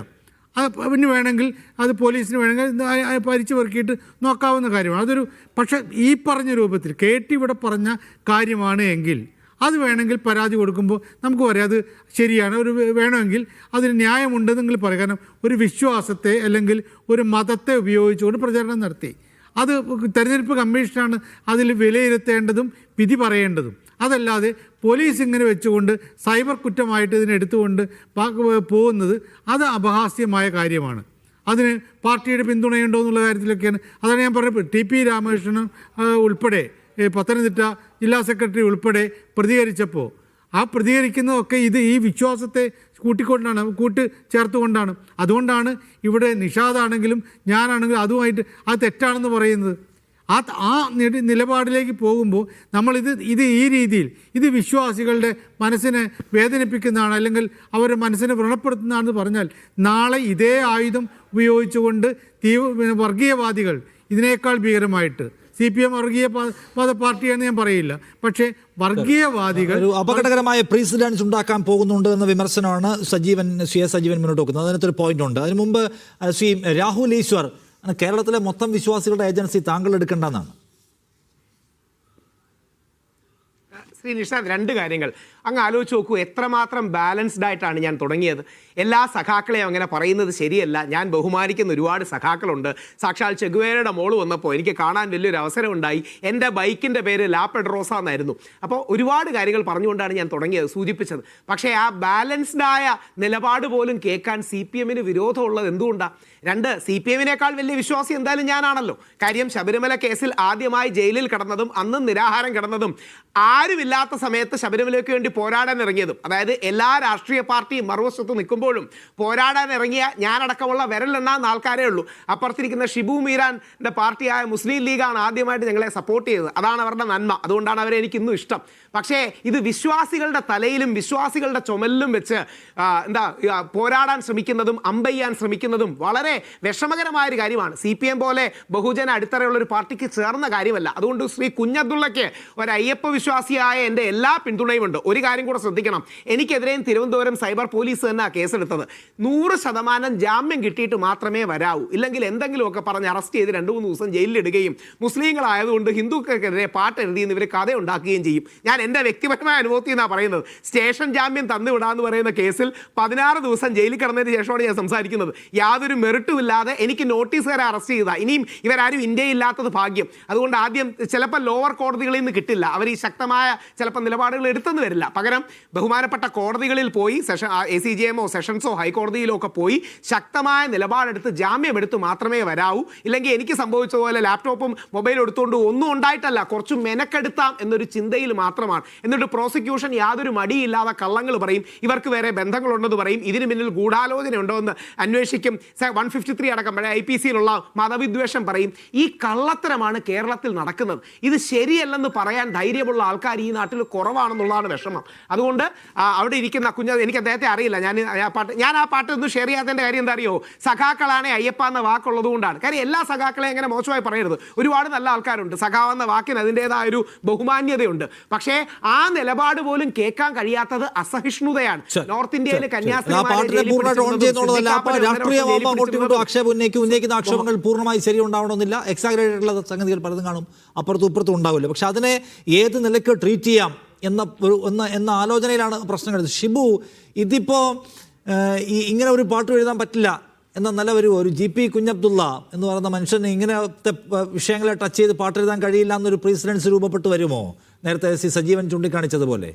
പിന്നെ വേണമെങ്കിൽ അത് പോലീസിന് വേണമെങ്കിൽ പരിച്ചു പെറുക്കിയിട്ട് നോക്കാവുന്ന കാര്യമാണ്. പക്ഷേ ഈ പറഞ്ഞ രൂപത്തിൽ KT ഇവിടെ പറഞ്ഞ കാര്യമാണ് എങ്കിൽ അത് വേണമെങ്കിൽ പരാതി കൊടുക്കുമ്പോൾ നമുക്ക് പറയാം അത് ശരിയാണ്, വേണമെങ്കിൽ അതിന് ന്യായമുണ്ടെന്ന് നിങ്ങൾ പറയാം. കാരണം ഒരു വിശ്വാസത്തെ അല്ലെങ്കിൽ ഒരു മതത്തെ ഉപയോഗിച്ചുകൊണ്ട് പ്രചരണം നടത്തി. അത് തെരഞ്ഞെടുപ്പ് കമ്മീഷനാണ് അതിൽ വിലയിരുത്തേണ്ടതും വിധി പറയേണ്ടതും. അതല്ലാതെ പോലീസ് ഇങ്ങനെ വെച്ചുകൊണ്ട് സൈബർ കുറ്റമായിട്ട് ഇതിനെടുത്തുകൊണ്ട് പോകുന്നത് അത് അപഹാസ്യമായ കാര്യമാണ്. അതിന് പാർട്ടിയുടെ പിന്തുണയുണ്ടോ എന്നുള്ള കാര്യത്തിലൊക്കെയാണ്. അതാണ് ഞാൻ പറഞ്ഞത്. TP രാമകൃഷ്ണൻ ഉൾപ്പെടെ പത്തനംതിട്ട ജില്ലാ സെക്രട്ടറി ഉൾപ്പെടെ പ്രതികരിച്ചപ്പോൾ ആ പ്രതികരിക്കുന്നതൊക്കെ ഈ വിശ്വാസത്തെ ചേർത്തുകൊണ്ടാണ്. അതുകൊണ്ടാണ് ഇവിടെ നിഷാദാണെങ്കിലും ഞാനാണെങ്കിലും അതുമായിട്ട് അത് തെറ്റാണെന്ന് പറയുന്നത്. ആ നിലപാടിലേക്ക് പോകുമ്പോൾ നമ്മളിത് ഈ രീതിയിൽ ഇത് വിശ്വാസികളുടെ മനസ്സിനെ വേദനിപ്പിക്കുന്നതാണ്, അല്ലെങ്കിൽ അവരുടെ മനസ്സിനെ വ്രണപ്പെടുത്തുന്നതാണെന്ന് പറഞ്ഞാൽ നാളെ ഇതേ ആയുധം ഉപയോഗിച്ചുകൊണ്ട് വർഗീയവാദികൾ ഇതിനേക്കാൾ ഭീകരമായിട്ട്, CPM വർഗീയവാദ പാർട്ടിയാണെന്ന് ഞാൻ പറയില്ല, പക്ഷേ വർഗീയവാദികൾ ഒരു അപകടകരമായ പ്രീസിഡൻസ് ഉണ്ടാക്കാൻ പോകുന്നുണ്ട് എന്ന വിമർശനമാണ് സജീവൻ മുന്നോട്ട് വെക്കുന്നത്. അതിനകത്തൊരു പോയിന്റ് ഉണ്ട്. അതിനു മുമ്പ് ശ്രീ രാഹുൽ ഈശ്വർ, കേരളത്തിലെ മൊത്തം വിശ്വാസികളുടെ ഏജൻസി താങ്കൾ എടുക്കേണ്ടെന്നാണ്. ശ്രീ നിഷാദ്, രണ്ട് കാര്യങ്ങൾ അങ്ങ് ആലോചിച്ച് നോക്കൂ. എത്രമാത്രം ബാലൻസ്ഡ് ആയിട്ടാണ് ഞാൻ തുടങ്ങിയത്. എല്ലാ സഖാക്കളെയും അങ്ങനെ പറയുന്നത് ശരിയല്ല. ഞാൻ ബഹുമാനിക്കുന്ന ഒരുപാട് സഖാക്കളുണ്ട്. സാക്ഷാൽ ചെഗുവേരയുടെ മോള് വന്നപ്പോൾ എനിക്ക് കാണാൻ വലിയൊരു അവസരം ഉണ്ടായി. എൻ്റെ ബൈക്കിൻ്റെ പേര് ലാ പെഡ്രോസ എന്നായിരുന്നു. അപ്പോൾ ഒരുപാട് കാര്യങ്ങൾ പറഞ്ഞുകൊണ്ടാണ് ഞാൻ സൂചിപ്പിച്ചത്. പക്ഷേ ആ ബാലൻസ്ഡായ നിലപാട് പോലും കേൾക്കാൻ CPM-ന് വിരോധമുള്ളത് എന്തുകൊണ്ടാണ്? രണ്ട്, CPM-നേക്കാൾ വലിയ വിശ്വാസി എന്തായാലും ഞാനാണല്ലോ. കാര്യം ശബരിമല കേസിൽ ആദ്യമായി ജയിലിൽ കിടന്നതും അന്ന് നിരാഹാരം കിടന്നതും ആരുമില്ലാത്ത സമയത്ത് ശബരിമലയ്ക്ക് വേണ്ടി പോരാടാൻ ഇറങ്ങിയതും, അതായത് എല്ലാ രാഷ്ട്രീയ പാർട്ടിയും മറുവശത്ത് നിൽക്കുമ്പോഴും പോരാടാൻ ഇറങ്ങിയ ഞാനടക്കമുള്ള വിരലെണ്ണാവുന്ന ആൾക്കാരേ ഉള്ളൂ. അപ്പുറത്തിരിക്കുന്ന ഷിബു മീരാൻ്റെ പാർട്ടിയായ മുസ്ലിം ലീഗാണ് ആദ്യമായിട്ട് ഞങ്ങളെ സപ്പോർട്ട് ചെയ്തത്. അതാണ് അവരുടെ നന്മ. അതുകൊണ്ടാണ് അവരെ എനിക്കിന്നും ഇഷ്ടം. പക്ഷേ ഇത് വിശ്വാസികളുടെ തലയിലും വിശ്വാസികളുടെ ചുമലിലും വെച്ച് പോരാടാൻ ശ്രമിക്കുന്നതും അമ്പെയ്യാൻ ശ്രമിക്കുന്നതും വളരെ വിഷമകരമായ ഒരു കാര്യമാണ്. CPM പോലെ ബഹുജന അടിത്തറയുള്ള ഒരു പാർട്ടിക്ക് ചേർന്ന കാര്യമല്ല. അതുകൊണ്ട് ശ്രീ കുഞ്ഞബ്ദുള്ളയ്ക്ക് ഒരു അയ്യപ്പ വിശ്വാസിയായ എൻ്റെ എല്ലാ പിന്തുണയുമുണ്ട്. ഒരു കാര്യം കൂടെ ശ്രദ്ധിക്കണം. എനിക്കെതിരെയും തിരുവനന്തപുരം സൈബർ പോലീസ് തന്നെ കേസെടുത്തത്. 100% ജാമ്യം കിട്ടിയിട്ട് മാത്രമേ വരാവൂ. ഇല്ലെങ്കിൽ എന്തെങ്കിലുമൊക്കെ പറഞ്ഞ് അറസ്റ്റ് ചെയ്ത് 2-3 ദിവസം ജയിലിലിടുകയും മുസ്ലിങ്ങളായതുകൊണ്ട് ഹിന്ദുക്കൾക്കെതിരെ പാട്ട് എഴുതിയെന്ന് ഇവർ കഥ ഉണ്ടാക്കുകയും ചെയ്യും. ഞാൻ എൻ്റെ വ്യക്തിപരമായ അനുഭവത്തിൽ നിന്നാണ് പറയുന്നത്. സ്റ്റേഷൻ ജാമ്യം തന്നുവിടാന്ന് പറയുന്ന കേസിൽ 16 ദിവസം ജയിലിൽ കിടന്നതിന് ശേഷമാണ് ഞാൻ സംസാരിക്കുന്നത്. യാതൊരു മെറിറ്റും ഇല്ലാതെ എനിക്ക് നോട്ടീസുകാരെ അറസ്റ്റ് ചെയ്താൽ ഇനിയും ഇവരാരും ഇന്ത്യയില്ലാത്തത് ഭാഗ്യം. അതുകൊണ്ട് ആദ്യം ചിലപ്പോൾ ലോവർ കോടതികളിൽ നിന്ന് കിട്ടില്ല, അവർ ഈ ശക്തമായ ചിലപ്പോൾ നിലപാടുകൾ എടുത്തെന്ന് വരില്ല. പകരം ബഹുമാനപ്പെട്ട കോടതികളിൽ പോയി ACJMO സെഷൻസോ ഹൈക്കോടതിയിലോ ഒക്കെ പോയി ശക്തമായ നിലപാടെടുത്ത് ജാമ്യമെടുത്ത് മാത്രമേ വരാവൂ. ഇല്ലെങ്കിൽ എനിക്ക് സംഭവിച്ചതുപോലെ ലാപ്ടോപ്പും മൊബൈലും എടുത്തുകൊണ്ട് ഒന്നും ഉണ്ടായിട്ടല്ല, കുറച്ച് മെനക്കെടുത്താം എന്നൊരു ചിന്തയിൽ മാത്രമാണ്. എന്നിട്ട് പ്രോസിക്യൂഷൻ യാതൊരു മടിയില്ലാതെ കള്ളങ്ങൾ പറയും, ഇവർക്ക് വേറെ ബന്ധങ്ങളുണ്ടെന്ന് പറയും, ഇതിന് പിന്നിൽ ഗൂഢാലോചന ഉണ്ടോ എന്ന് അന്വേഷിക്കും, 153 അടക്കം പഴയ IPCയിലുള്ള മതവിദ്വേഷം പറയും. ഈ കള്ളത്തരമാണ് കേരളത്തിൽ നടക്കുന്നത്. ഇത് ശരിയല്ലെന്ന് പറയാൻ ധൈര്യമുള്ള ആൾക്കാർ ഈ നാട്ടിൽ കുറവാണെന്നുള്ളതാണ് വിഷമം. അതുകൊണ്ട് അവിടെ ഇരിക്കുന്ന എനിക്ക് അദ്ദേഹത്തെ അറിയില്ല, ഞാൻ ആ പാട്ട് ഒന്നും ഷെയർ ചെയ്യാത്തതിൻ്റെ കാര്യം എന്താ അറിയോ? സഖാക്കളാണ് അയ്യപ്പ എന്ന വാക്കുള്ളത് കൊണ്ടാണ്. കാര്യം എല്ലാ സഖാക്കളെ എങ്ങനെ മോശമായി പറയരുത്, ഒരുപാട് നല്ല ആൾക്കാരുണ്ട്. സഖാവെന്ന വാക്കിന് അതിൻ്റെതായ ഒരു ബഹുമാന്യതയുണ്ട്. പക്ഷേ ആ നിലപാട് പോലും കേൾക്കാൻ കഴിയാത്തത് അസഹിഷ്ണുതയാണ്. നോർത്ത് ഇന്ത്യയിലെ ഉന്നയിക്കുന്ന ആക്ഷേപങ്ങൾ പൂർണ്ണമായി ശരിയുണ്ടാവണമെന്നില്ല. എക്സാഗ്രേറ്റഡ് ഉള്ള സംഗതികൾ പലതും കാണും, അപ്പുറത്തും ഇപ്പുറത്തും ഉണ്ടാവില്ല. പക്ഷെ അതിനെ ഏത് നിലയ്ക്ക് ട്രീറ്റ് ചെയ്യാം എന്ന ആലോചനയിലാണ് പ്രശ്നങ്ങൾ. ഷിബു, ഇതിപ്പോൾ ഇങ്ങനെ ഒരു പാട്ട് എഴുതാൻ പറ്റില്ല എന്ന നില വരുമോ? ഒരു GP കുഞ്ഞബ്ദുള്ള എന്ന് പറയുന്ന മനുഷ്യന് ഇങ്ങനത്തെ വിഷയങ്ങളെ ടച്ച് ചെയ്ത് പാട്ടെഴുതാൻ കഴിയില്ല എന്നൊരു പ്രീസിഡൻസ് രൂപപ്പെട്ട് വരുമോ? നേരത്തെ സജീവൻ ചൂണ്ടിക്കാണിച്ചതുപോലെ.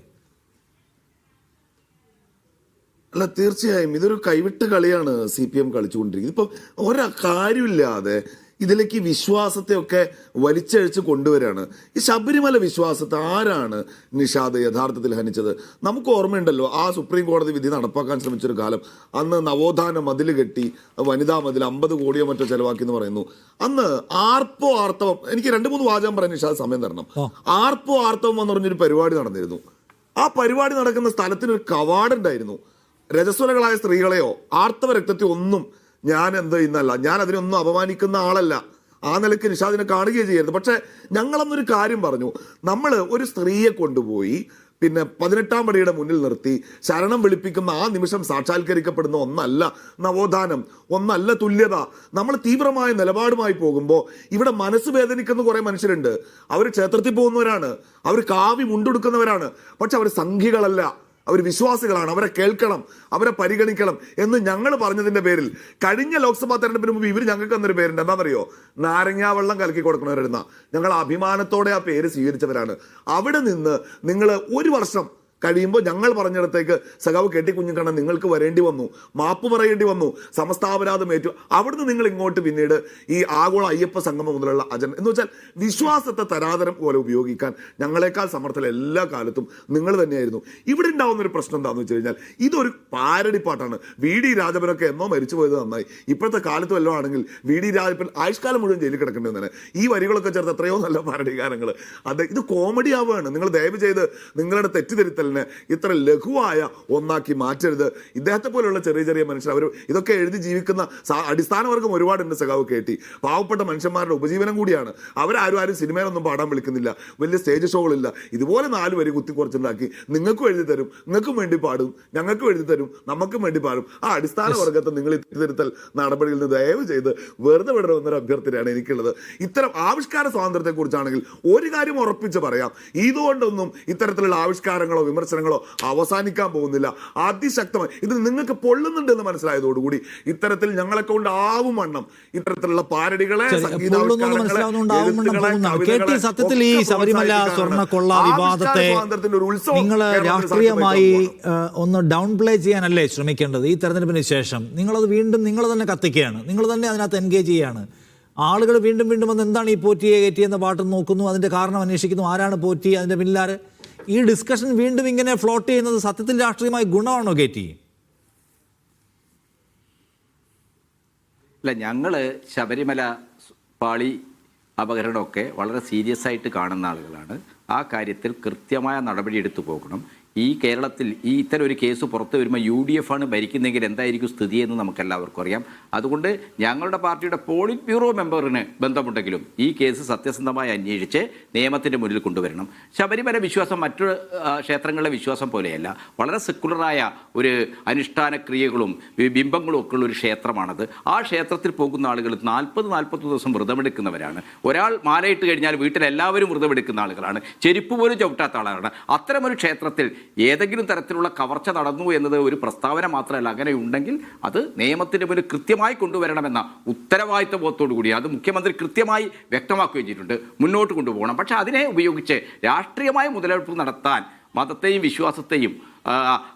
അല്ല, തീർച്ചയായും ഇതൊരു കൈവിട്ട് കളിയാണ് CPM കളിച്ചുകൊണ്ടിരിക്കുന്നത്. ഇപ്പം ഒരാ കാര്യമില്ലാതെ ഇതിലേക്ക് വിശ്വാസത്തെ ഒക്കെ വലിച്ചഴിച്ച് കൊണ്ടുവരികയാണ്. ഈ ശബരിമല വിശ്വാസത്തെ ആരാണ് നിഷാദ് യഥാർത്ഥത്തിൽ ഹനിച്ചത്? നമുക്ക് ഓർമ്മയുണ്ടല്ലോ, ആ സുപ്രീം കോടതി വിധി നടപ്പാക്കാൻ ശ്രമിച്ചൊരു കാലം. അന്ന് നവോത്ഥാന മതിൽ കെട്ടി, വനിതാ മതിൽ 50 കോടിയോ മറ്റോ ചെലവാക്കി എന്ന് പറയുന്നു. അന്ന് ആർത്തവം, എനിക്ക് 2-3 വാചകം പറയാൻ നിഷാദ് സമയം തരണം. ആർത്തവം എന്ന് പറഞ്ഞൊരു പരിപാടി നടന്നിരുന്നു. ആ പരിപാടി നടക്കുന്ന സ്ഥലത്തിനൊരു കവാടുണ്ടായിരുന്നു. രജസ്വലകളായ സ്ത്രീകളെയോ ആർത്തവ രക്തത്തെ ഒന്നും ഞാൻ ഇന്നല്ല, ഞാൻ അതിനൊന്നും അപമാനിക്കുന്ന ആളല്ല. ആ നിലയ്ക്ക് നിഷാദിനെ കാണുകയും ചെയ്യരുത്. പക്ഷെ ഞങ്ങളന്നൊരു കാര്യം പറഞ്ഞു, നമ്മൾ ഒരു സ്ത്രീയെ കൊണ്ടുപോയി പിന്നെ 18-ാം പടിയുടെ മുന്നിൽ നിർത്തി ശരണം വിളിപ്പിക്കുന്ന ആ നിമിഷം സാക്ഷാത്കരിക്കപ്പെടുന്ന ഒന്നല്ല നവോത്ഥാനം, ഒന്നല്ല തുല്യത. നമ്മൾ തീവ്രമായ നിലപാടുമായി പോകുമ്പോൾ ഇവിടെ മനസ്സ് വേദനിക്കുന്ന കുറേ മനുഷ്യരുണ്ട്. അവർ ക്ഷേത്രത്തിൽ പോകുന്നവരാണ്, അവർ കാവി മുണ്ടെടുക്കുന്നവരാണ്. പക്ഷെ അവർ സംഘികളല്ല, അവർ വിശ്വാസികളാണ്. അവരെ കേൾക്കണം, അവരെ പരിഗണിക്കണം എന്ന് ഞങ്ങൾ പറഞ്ഞതിന്റെ പേരിൽ കഴിഞ്ഞ ലോക്സഭാ തെരഞ്ഞെടുപ്പിന് മുമ്പ് ഇവർ ഞങ്ങൾക്ക് തന്നൊരു പേരുണ്ട്. എന്താണെന്നറിയോ? നാരങ്ങാ വെള്ളം കലക്കി കൊടുക്കണവരെന്ന. ഞങ്ങൾ അഭിമാനത്തോടെ ആ പേര് സ്വീകരിച്ചവരാണ്. അവിടെ നിന്ന് നിങ്ങൾ 1 വർഷം കഴിയുമ്പോൾ ഞങ്ങൾ പറഞ്ഞിടത്തേക്ക് സഖാവ് കെ ടി കുഞ്ഞിക്കണ്ണൻ നിങ്ങൾക്ക് വരേണ്ടി വന്നു, മാപ്പ് പറയേണ്ടി വന്നു, സമസ്താപരാധം ഏറ്റു. അവിടുന്ന് നിങ്ങൾ ഇങ്ങോട്ട് പിന്നീട് ഈ ആഗോള അയ്യപ്പ സംഗമം മുതലുള്ള അജണ്ട എന്ന് വെച്ചാൽ വിശ്വാസത്തെ തരാതരം പോലെ ഉപയോഗിക്കാൻ ഞങ്ങളെക്കാൾ സമർത്ഥന എല്ലാ കാലത്തും നിങ്ങൾ തന്നെയായിരുന്നു. ഇവിടെ ഉണ്ടാവുന്ന ഒരു പ്രശ്നം എന്താണെന്ന് വെച്ച് കഴിഞ്ഞാൽ ഇതൊരു പാരടി പാട്ടാണ്. VD രാജപ്പനൊക്കെ എന്നോ മരിച്ചു പോയത് നന്നായി. ഇപ്പോഴത്തെ കാലത്ത് വല്ലതും ആണെങ്കിൽ VD രാജപ്പൻ ആയുഷ്കാലം മുഴുവൻ ജയിലിൽ കിടക്കേണ്ടി തന്നെ. ഈ വരികളൊക്കെ ചേർത്ത് എത്രയോ നല്ല പാരടി ഗാനങ്ങൾ. ഇത് കോമഡി ആവുകയാണ്. നിങ്ങൾ ദയവ് ചെയ്ത് നിങ്ങളുടെ തെറ്റിദ്ധരുത്തൽ ഇത്ര ലഘുവായ ഒന്നാക്കി മാറ്റരുത്. ഇദ്ദേഹത്തെ പോലെയുള്ള ചെറിയ ചെറിയ മനുഷ്യർ, അവർ ഇതൊക്കെ എഴുതി ജീവിക്കുന്ന അടിസ്ഥാന വർഗം ഒരുപാടുണ്ട്. സഖാവ് കേട്ടി പാവപ്പെട്ട മനുഷ്യന്മാരുടെ ഉപജീവനം കൂടിയാണ്. ആരും സിനിമയിലൊന്നും പാടാൻ വിളിക്കുന്നില്ല, വലിയ സ്റ്റേജ് ഷോകളില്ല. ഇതുപോലെ 4 വരി കുത്തിക്കുറച്ചുണ്ടാക്കി നിങ്ങൾക്കും എഴുതി തരും, നിങ്ങൾക്കും വേണ്ടി പാടും, ഞങ്ങൾക്കും എഴുതി തരും, നമുക്കും വേണ്ടി പാടും. ആ അടിസ്ഥാന വർഗത്തെ നിങ്ങൾ തെറ്റിദ്ധരുത്തൽ നടപടിയിൽ നിന്ന് ദയവ് ചെയ്ത് വെറുതെ വിടണമെന്നൊരു അഭ്യർത്ഥനയാണ് എനിക്കുള്ളത്. ഇത്തരം ആവിഷ്കാര സ്വാതന്ത്ര്യത്തെ കുറിച്ചാണെങ്കിൽ ഒരു കാര്യം ഉറപ്പിച്ച് പറയാം, ഇതുകൊണ്ടൊന്നും ഇത്തരത്തിലുള്ള ആവിഷ്കാരങ്ങളോ വിമർശനങ്ങളോ അവസാനിക്കാൻ പോകുന്നില്ല. അതിശക്തമായി ഇത് നിങ്ങൾക്ക് പൊള്ളുന്നുണ്ട് എന്ന് മനസ്സിലായതോടുകൂടി ഇത്തരത്തിൽ ഞങ്ങളെ കൊണ്ട് ആവും വണ്ണം ഇത്തരത്തിലുള്ള പാരടികളെ സത്യത്തിൽ ഈ ശബരിമല സ്വർണ്ണക്കൊള്ള വിവാദത്തെ നിങ്ങൾ രാഷ്ട്രീയമായി ഒന്ന് ഡൗൺ പ്ലേ ചെയ്യാനല്ലേ ശ്രമിക്കേണ്ടത്? ഈ തെരഞ്ഞെടുപ്പിന് ശേഷം നിങ്ങളത് വീണ്ടും നിങ്ങൾ തന്നെ കത്തിക്കുകയാണ്, നിങ്ങൾ തന്നെ അതിനകത്ത് എൻഗേജ് ചെയ്യാണ്. ആളുകൾ വീണ്ടും വന്ന് എന്താണ് ഈ പോറ്റിയെ കയറ്റി എന്ന പാട്ട് നോക്കുന്നു, അതിന്റെ കാരണം അന്വേഷിക്കുന്നു, ആരാണ് പോറ്റി, അതിന്റെ പിന്നിലാര്. ഈ ഡിസ്കഷൻ വീണ്ടും ഇങ്ങനെ ഫ്ലോട്ട് ചെയ്യുന്നത് സത്യത്തിൽ രാഷ്ട്രീയമായി ഗുണമാണോ കേറ്റി? അല്ല, ഞങ്ങൾ ശബരിമല പാളി അപകടമൊക്കെ വളരെ സീരിയസ് ആയിട്ട് കാണുന്ന ആളുകളാണ്. ആ കാര്യത്തിൽ കൃത്യമായ നടപടി എടുത്തു പോകണം. ഈ കേരളത്തിൽ ഇത്തരം ഒരു കേസ് പുറത്ത് വരുമ്പോൾ UDF ആണ് ഭരിക്കുന്നതെങ്കിൽ എന്തായിരിക്കും സ്ഥിതി എന്ന് നമുക്കെല്ലാവർക്കും അറിയാം. അതുകൊണ്ട് ഞങ്ങളുടെ പാർട്ടിയുടെ പോളിറ്റ് ബ്യൂറോ മെമ്പറിന് ബന്ധമുണ്ടെങ്കിലും ഈ കേസ് സത്യസന്ധമായി അന്വേഷിച്ച് നിയമത്തിൻ്റെ മുന്നിൽ കൊണ്ടുവരണം. ശബരിമല വിശ്വാസം മറ്റു ക്ഷേത്രങ്ങളിലെ വിശ്വാസം പോലെയല്ല, വളരെ സെക്കുലറായ ഒരു അനുഷ്ഠാന ക്രിയകളും ബിംബങ്ങളും ഒക്കെ ഉള്ള ഒരു ക്ഷേത്രമാണത്. ആ ക്ഷേത്രത്തിൽ പോകുന്ന ആളുകൾ 40 ദിവസം വ്രതമെടുക്കുന്നവരാണ്. ഒരാൾ മാലയിട്ട് കഴിഞ്ഞാൽ വീട്ടിലെല്ലാവരും വ്രതമെടുക്കുന്ന ആളുകളാണ്, ചെരുപ്പ് പോലും ചവിട്ടാത്ത ആളാണ്. അത്തരമൊരു ക്ഷേത്രത്തിൽ ഏതെങ്കിലും തരത്തിലുള്ള കവർച്ച നടന്നു എന്നത് ഒരു പ്രസ്താവന മാത്രമല്ല, അങ്ങനെ ഉണ്ടെങ്കിൽ അത് നിയമത്തിൻ്റെ മുന്നിൽ കൃത്യമായി കൊണ്ടുവരണമെന്ന ഉത്തരവാദിത്വ ബോധത്തോടു കൂടി അത് മുഖ്യമന്ത്രി കൃത്യമായി വ്യക്തമാക്കുകയും ചെയ്തിട്ടുണ്ട്, മുന്നോട്ട് കൊണ്ടുപോകണം. പക്ഷേ അതിനെ ഉപയോഗിച്ച് രാഷ്ട്രീയമായ മുതലെടുപ്പ് നടത്താൻ മതത്തെയും വിശ്വാസത്തെയും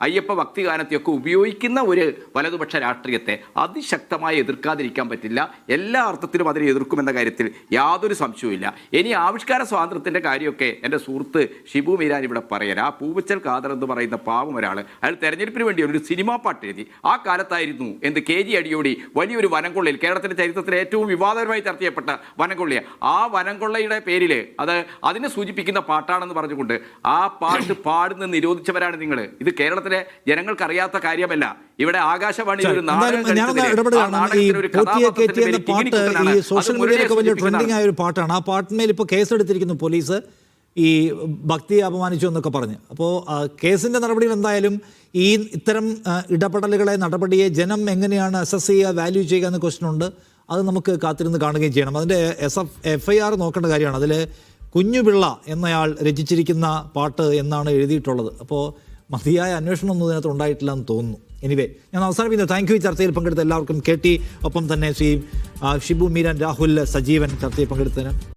അയ്യപ്പ ഭക്തിഗാനത്തെയൊക്കെ ഉപയോഗിക്കുന്ന ഒരു വലതുപക്ഷ രാഷ്ട്രീയത്തെ അതിശക്തമായി എതിർക്കാതിരിക്കാൻ പറ്റില്ല. എല്ലാ അർത്ഥത്തിലും അതിനെ എതിർക്കുമെന്ന കാര്യത്തിൽ യാതൊരു സംശയവുമില്ല. ഇനി ആവിഷ്കാര സ്വാതന്ത്ര്യത്തിൻ്റെ കാര്യമൊക്കെ എൻ്റെ സുഹൃത്ത് ഷിബു മീരാൻ ഇവിടെ പറയാൻ, ആ പൂവച്ചൽ ഖാദർ എന്ന് പറയുന്ന പാവം ഒരാൾ, അയാൾ തെരഞ്ഞെടുപ്പിന് വേണ്ടി ഒരു സിനിമാ പാട്ട് എഴുതി. ആ കാലത്തായിരുന്നു KG അടിയോടി വലിയൊരു വനംകൊള്ളയിൽ, കേരളത്തിൻ്റെ ചരിത്രത്തിലെ ഏറ്റവും വിവാദപരമായി ചർച്ച ചെയ്യപ്പെട്ട വനംകൊള്ളയെ, ആ വനംകൊള്ളയുടെ പേരിൽ അതിനെ സൂചിപ്പിക്കുന്ന പാട്ടാണെന്ന് പറഞ്ഞുകൊണ്ട് ആ പാട്ട് പാടുന്നത് നിരോധിച്ചവരാണ് നിങ്ങൾ. ഇത് കേരളത്തിലെ ജനങ്ങൾക്ക് അറിയാത്ത കാര്യമല്ല. ഇവിടെ ആകാശവാണി ഒരു സോഷ്യൽ മീഡിയയിലൊക്കെ വലിയ ട്രെൻഡിങ് ആയ ഒരു പാട്ടാണ്. ആ പാട്ടിന്മേൽ ഇപ്പോൾ കേസെടുത്തിരിക്കുന്നു പോലീസ്, ഈ ഭക്തിയെ അപമാനിച്ചു എന്നൊക്കെ പറഞ്ഞ്. അപ്പോൾ കേസിൻ്റെ നടപടിയിൽ എന്തായാലും ഇത്തരം ഇടപെടലുകളെ, നടപടിയെ ജനം എങ്ങനെയാണ് അസസ് ചെയ്യുക, വാല്യൂ ചെയ്യുക എന്ന ക്വസ്റ്റ്യൻ ഉണ്ട്. അത് നമുക്ക് കാത്തിരുന്ന് കാണുകയും ചെയ്യണം. അതിൻ്റെ FIR നോക്കേണ്ട കാര്യമാണ്. അതിൽ കുഞ്ഞുപിള്ള എന്നയാൾ രചിച്ചിരിക്കുന്ന പാട്ട് എന്നാണ് എഴുതിയിട്ടുള്ളത്. അപ്പോൾ മതിയായ അന്വേഷണമൊന്നും ഇതിനകത്ത് ഉണ്ടായിട്ടില്ല എന്ന് തോന്നുന്നു. എനിവേ, ഞാൻ അവസാനിപ്പിക്കുന്നു. Thank you. ചർച്ചയിൽ പങ്കെടുത്ത എല്ലാവർക്കും. KT ഒപ്പം തന്നെ ശ്രീ ഷിബു മീരാൻ, രാഹുൽ, സജീവൻ ചർച്ചയിൽ പങ്കെടുത്തതിന്